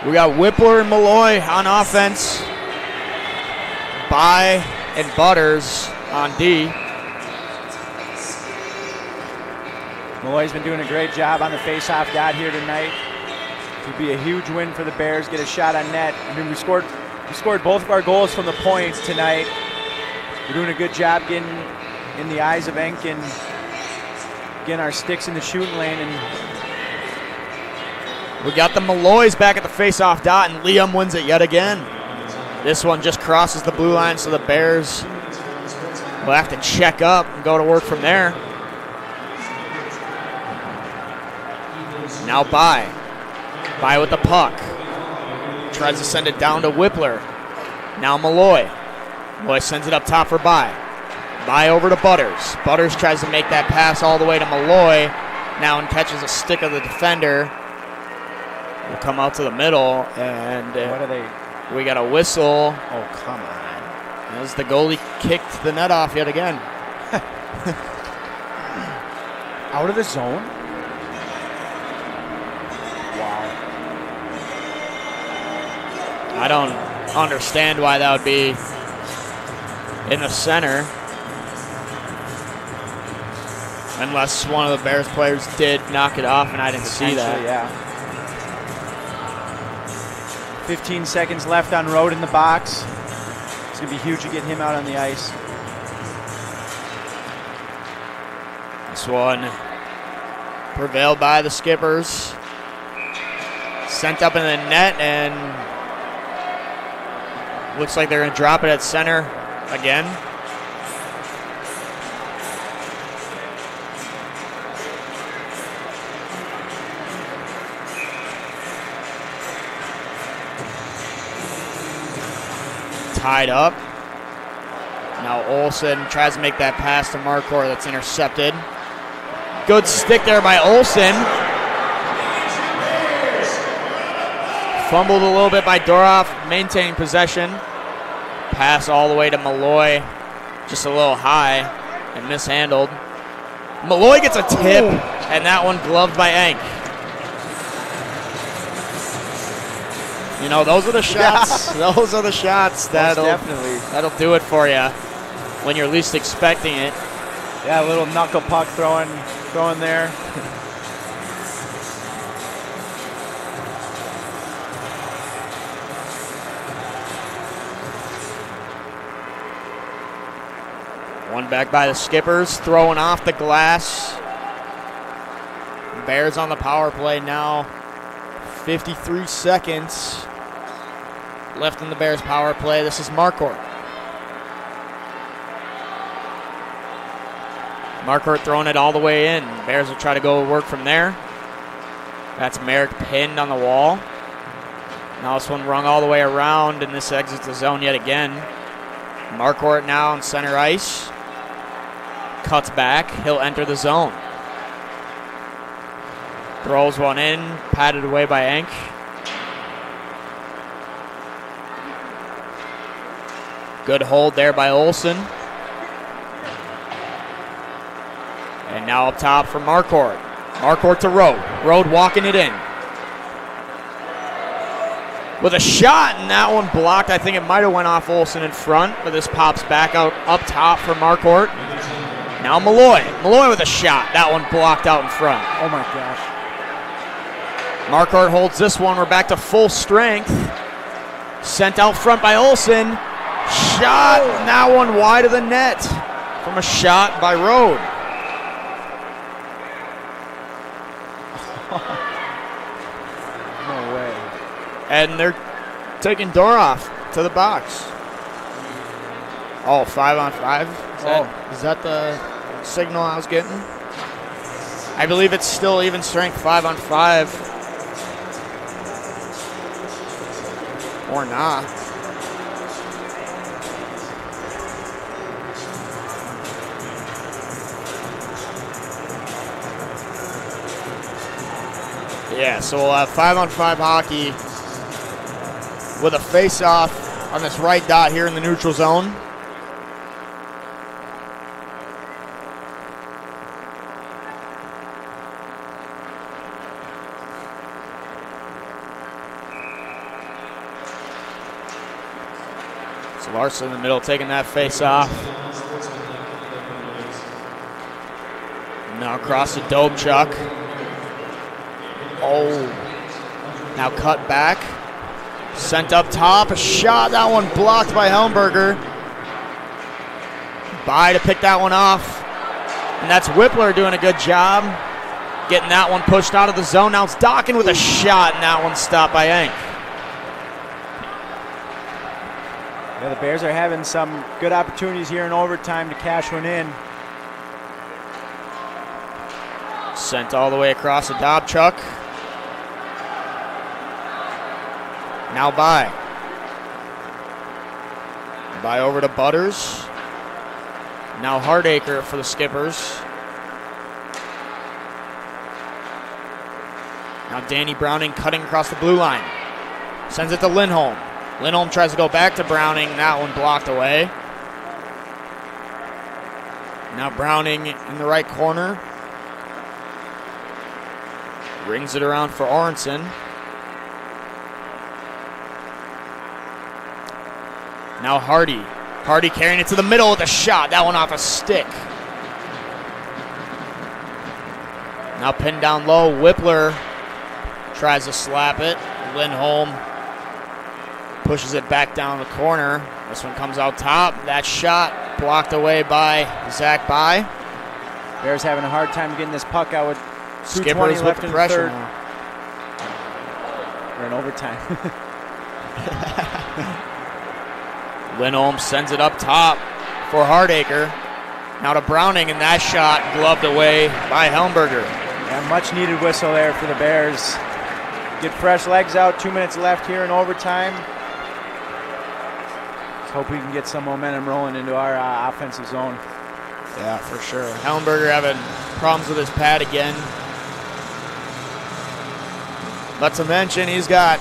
We got Whippler and Malloy on offense. By and Butters on D. Malloy's been doing a great job on the face-off dot here tonight. It would be a huge win for the Bears, get a shot on net. I mean, we scored both of our goals from the point tonight. We're doing a good job getting in the eyes of Enk and getting our sticks in the shooting lane. And we got the Malloys back at the face-off dot, and Liam wins it yet again. This one just crosses the blue line, so the Bears will have to check up and go to work from there. Now By with the puck. Tries to send it down to Whippler. Now Malloy. Malloy sends it up top for By. By over to Butters. Butters tries to make that pass all the way to Malloy. Now and catches a stick of the defender. Will come out to the middle, and what are they? We got a whistle. Oh, come on. As the goalie kicked the net off yet again. Out of the zone? Wow. I don't understand why that would be in the center. Unless one of the Bears players did knock it off and I didn't see that. Yeah. 15 seconds left on Road in the box. It's going to be huge to get him out on the ice. This one prevailed by the Skippers. Sent up in the net, and looks like they're going to drop it at center again. Tied up. Now Now Olsen tries to make that pass to Marquardt. That's intercepted. Good stick there by Olsen. Fumbled a little bit by Doroff, maintaining possession. Pass all the way to Malloy, just a little high and mishandled. Malloy gets a tip, and that one gloved by Enck. You know, those are the shots. Yeah. Those are the shots that'll do it for you when you're least expecting it. Yeah, a little knuckle puck throwing there. One back by the Skippers, throwing off the glass. Bears on the power play now. 53 seconds left in the Bears power play. This is Marquardt. Marquardt throwing it all the way in. Bears will try to go work from there. That's Merrick pinned on the wall. Now this one rung all the way around, and this exits the zone yet again. Marquardt now on center ice. Cuts back. He'll enter the zone. Throws one in, patted away by Enck. Good hold there by Olsen. And now up top for Marquardt. Marquardt to Rode. Rode walking it in. With a shot, and that one blocked. I think it might have went off Olsen in front, but this pops back out up top for Marquardt. Now Malloy. Malloy with a shot. That one blocked out in front. Oh my gosh. Marquardt holds this one. We're back to full strength. Sent out front by Olsen. Shot, and that one wide of the net from a shot by Rode. No way. And they're taking Doroff to the box. Oh, 5-on-5? Is that the signal I was getting? I believe it's still even strength 5-on-5. Or not. Yeah, so we'll have 5-on-5 hockey with a face-off on this right dot here in the neutral zone. So Larson in the middle taking that face-off. Now across to Dobchuk. Oh, now cut back. Sent up top, a shot. That one blocked by Helmberger. By to pick that one off. And that's Whippler doing a good job. Getting that one pushed out of the zone. Now it's Dockin with a shot, and that one stopped by Enck. Yeah, the Bears are having some good opportunities here in overtime to cash one in. Sent all the way across to Dobchuk. Now by over to Butters. Now Hardacre for the Skippers. Now Danny Browning cutting across the blue line. Sends it to Lindholm. Lindholm tries to go back to Browning. That one blocked away. Now Browning in the right corner. Rings it around for Aronson. Now Hardy. Hardy carrying it to the middle with a shot. That one off a stick. Now pinned down low. Whippler tries to slap it. Lindholm pushes it back down the corner. This one comes out top. That shot blocked away by Zach By. Bears having a hard time getting this puck out with Skippers left with in the pressure. We're in overtime. Lindholm sends it up top for Hardacre. Now to Browning, and that shot gloved away by Helmberger. Yeah, much needed whistle there for the Bears. Get fresh legs out. 2 minutes left here in overtime. hope we can get some momentum rolling into our offensive zone. Yeah, for sure. Hellenberger having problems with his pad again. But to mention, he's got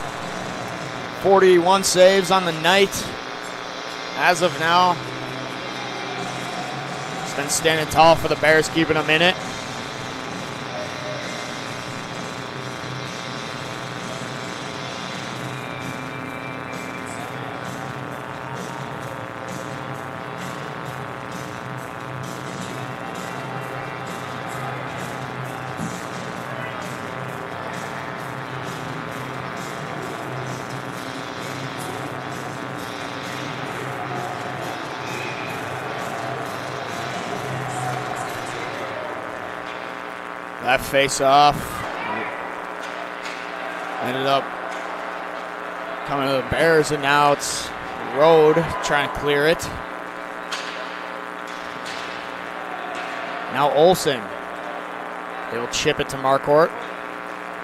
41 saves on the night as of now. He's been standing tall for the Bears, keeping him in it. That face-off ended up coming to the Bears, and now it's Road trying to clear it. Now Olsen. He'll chip it to Marquardt.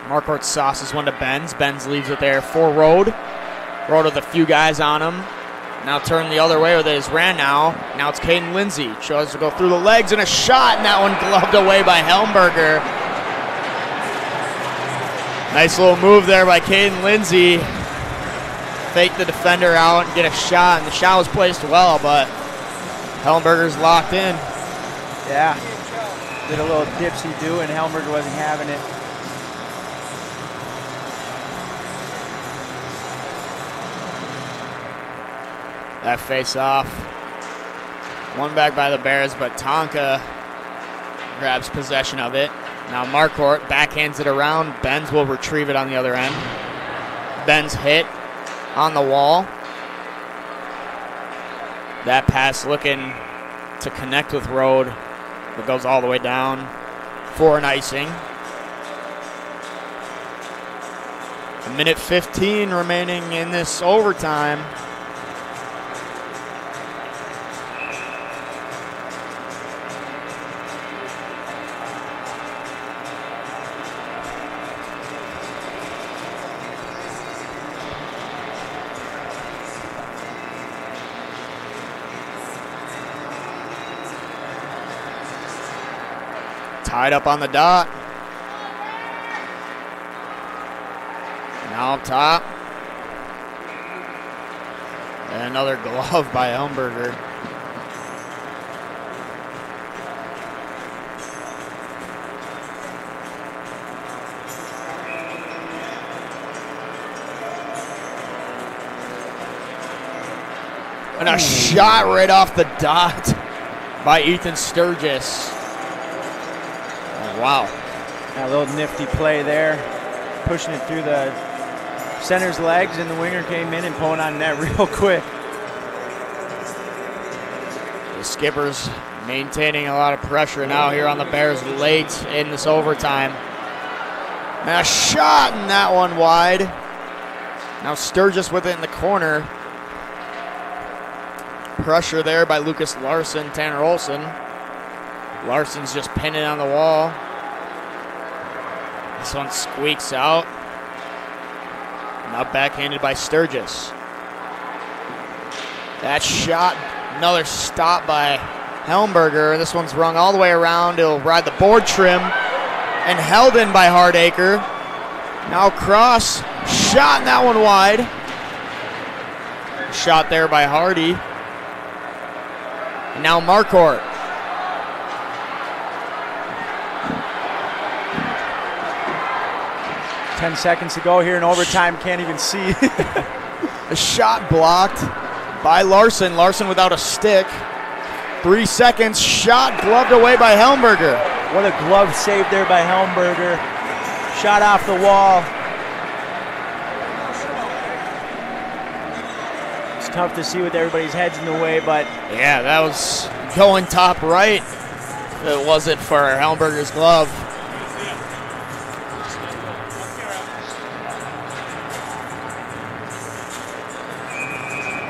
Marquardt sauces one to Benz. Benz leaves it there for Road. Road with a few guys on him. Now turn the other way with his ran now. Now it's Caden Lindsay. Tries to go through the legs and a shot, and that one gloved away by Hellenberger. Nice little move there by Caden Lindsay. Fake the defender out and get a shot, and the shot was placed well, but Hellenberger's locked in. Yeah. Did a little dipsy-do, and Hellenberger wasn't having it. That face-off. One back by the Bears, but Tonka grabs possession of it. Now Marquardt backhands it around. Benz will retrieve it on the other end. Benz hit on the wall. That pass looking to connect with Road, but goes all the way down for an icing. 1:15 remaining in this overtime. Tied up on the dot. Now up top. And another glove by Hellenberger. And a shot right off the dot by Ethan Sturgis. Wow. A little nifty play there. Pushing it through the center's legs, and the winger came in and pulling on net real quick. The Skippers maintaining a lot of pressure now here on the Bears late in this overtime. And a shot, and that one wide. Now Sturgis with it in the corner. Pressure there by Lucas Larson, Tanner Olsen. Larson's just pinning on the wall. This one squeaks out. Now backhanded by Sturgis. That shot, another stop by Hellenberger. This one's rung all the way around. It'll ride the board trim and held in by Hardacre. Now cross, shot, and that one wide. Shot there by Hardy. And now Marquardt. 10 seconds to go here in overtime. Can't even see. A shot blocked by Larson. Larson without a stick. 3 seconds. Shot gloved away by Hellenberger. What a glove save there by Hellenberger. Shot off the wall. It's tough to see with everybody's heads in the way, but yeah, that was going top right. It wasn't for Hellenberger's glove.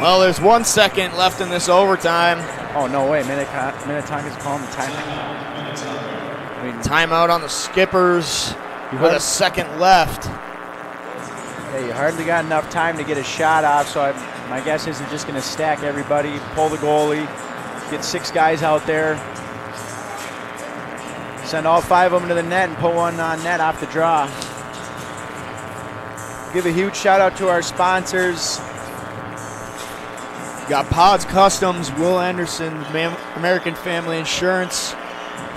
Well, there's 1 second left in this overtime. Oh, no way. Minnetonka's calling the timeout. Timeout on the Skippers with a second left. Yeah, you hardly got enough time to get a shot off, so My guess is they're just going to stack everybody, pull the goalie, get 6 guys out there, send all 5 of them to the net and pull one on net off the draw. Give a huge shout out to our sponsors. Got Pods Customs, Will Anderson, American Family Insurance,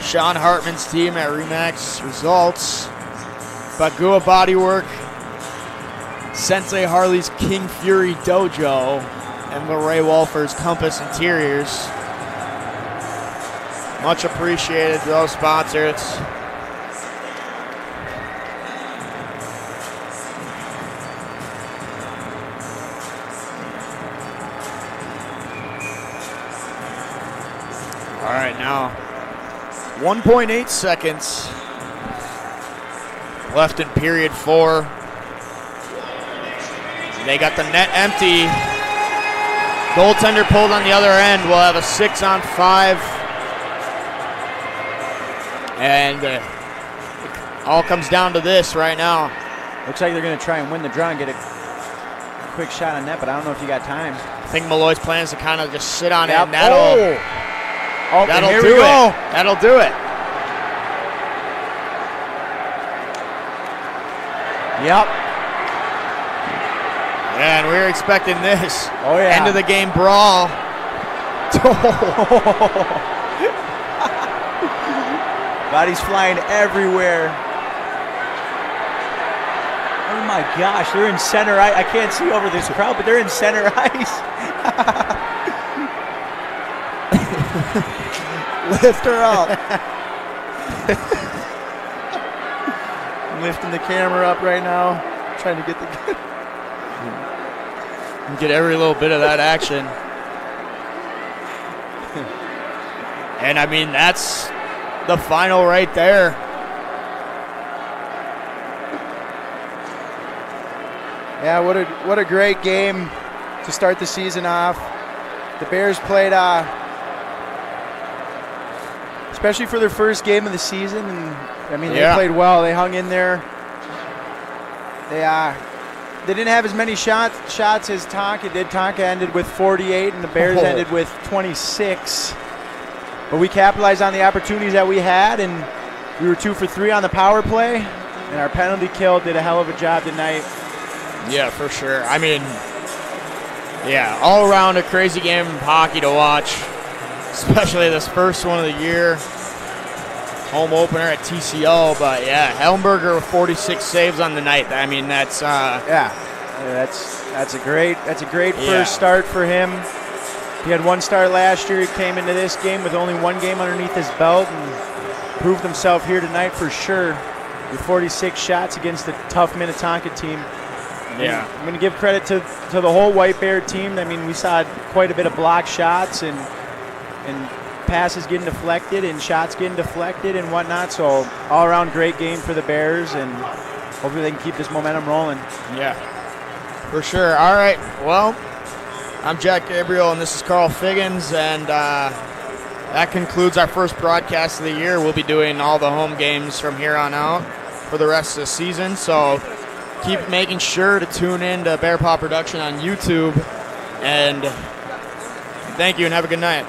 Sean Hartman's team at Remax Results, Bagua Bodywork, Sensei Harley's King Fury Dojo, and Lorraine Wolfer's Compass Interiors. Much appreciated to those sponsors. All right, now 1.8 seconds left in period 4. They got the net empty. Goaltender pulled on the other end. We'll have a 6-on-5. And it all comes down to this right now. Looks like they're going to try and win the draw and get a quick shot on net, but I don't know if you got time. I think Malloy's plan is to kind of just sit on it, and that'll do it. That'll do it. Yep. Yeah, and we were expecting this. Oh, yeah. End of the game brawl. Bodies flying everywhere. Oh my gosh, they're in center ice. I can't see over this crowd, but they're in center ice. Lift her up. I'm lifting the camera up right now, trying to get the... Get every little bit of that action. And I mean, that's the final right there. Yeah, what a great game to start the season off. The Bears played, especially for their first game of the season, and I mean, they played well. They hung in there. They didn't have as many shots as Tonka did. Tonka ended with 48, and the Bears ended with 26. But we capitalized on the opportunities that we had, and we were 2 for 3 on the power play, and our penalty kill did a hell of a job tonight. Yeah, for sure. I mean, yeah, all around a crazy game of hockey to watch, especially this first one of the year. Home opener at TCO, but yeah, Helmberger with 46 saves on the night. I mean, that's that's a great first start for him. He had 1 start last year. He came into this game with only 1 game underneath his belt and proved himself here tonight for sure with 46 shots against the tough Minnetonka team. Yeah, I'm going to give credit to the whole White Bear team. I mean, we saw quite a bit of block shots and passes getting deflected and shots getting deflected and whatnot. So all around great game for the Bears, and hopefully they can keep this momentum rolling. Yeah, for sure. All right, well, I'm Jack Gabriel, and this is Carl Figgins, and that concludes our first broadcast of the year. We'll be doing all the home games from here on out for the rest of the season, so keep making sure to tune in to Bear Paw Production on YouTube, and thank you and have a good night.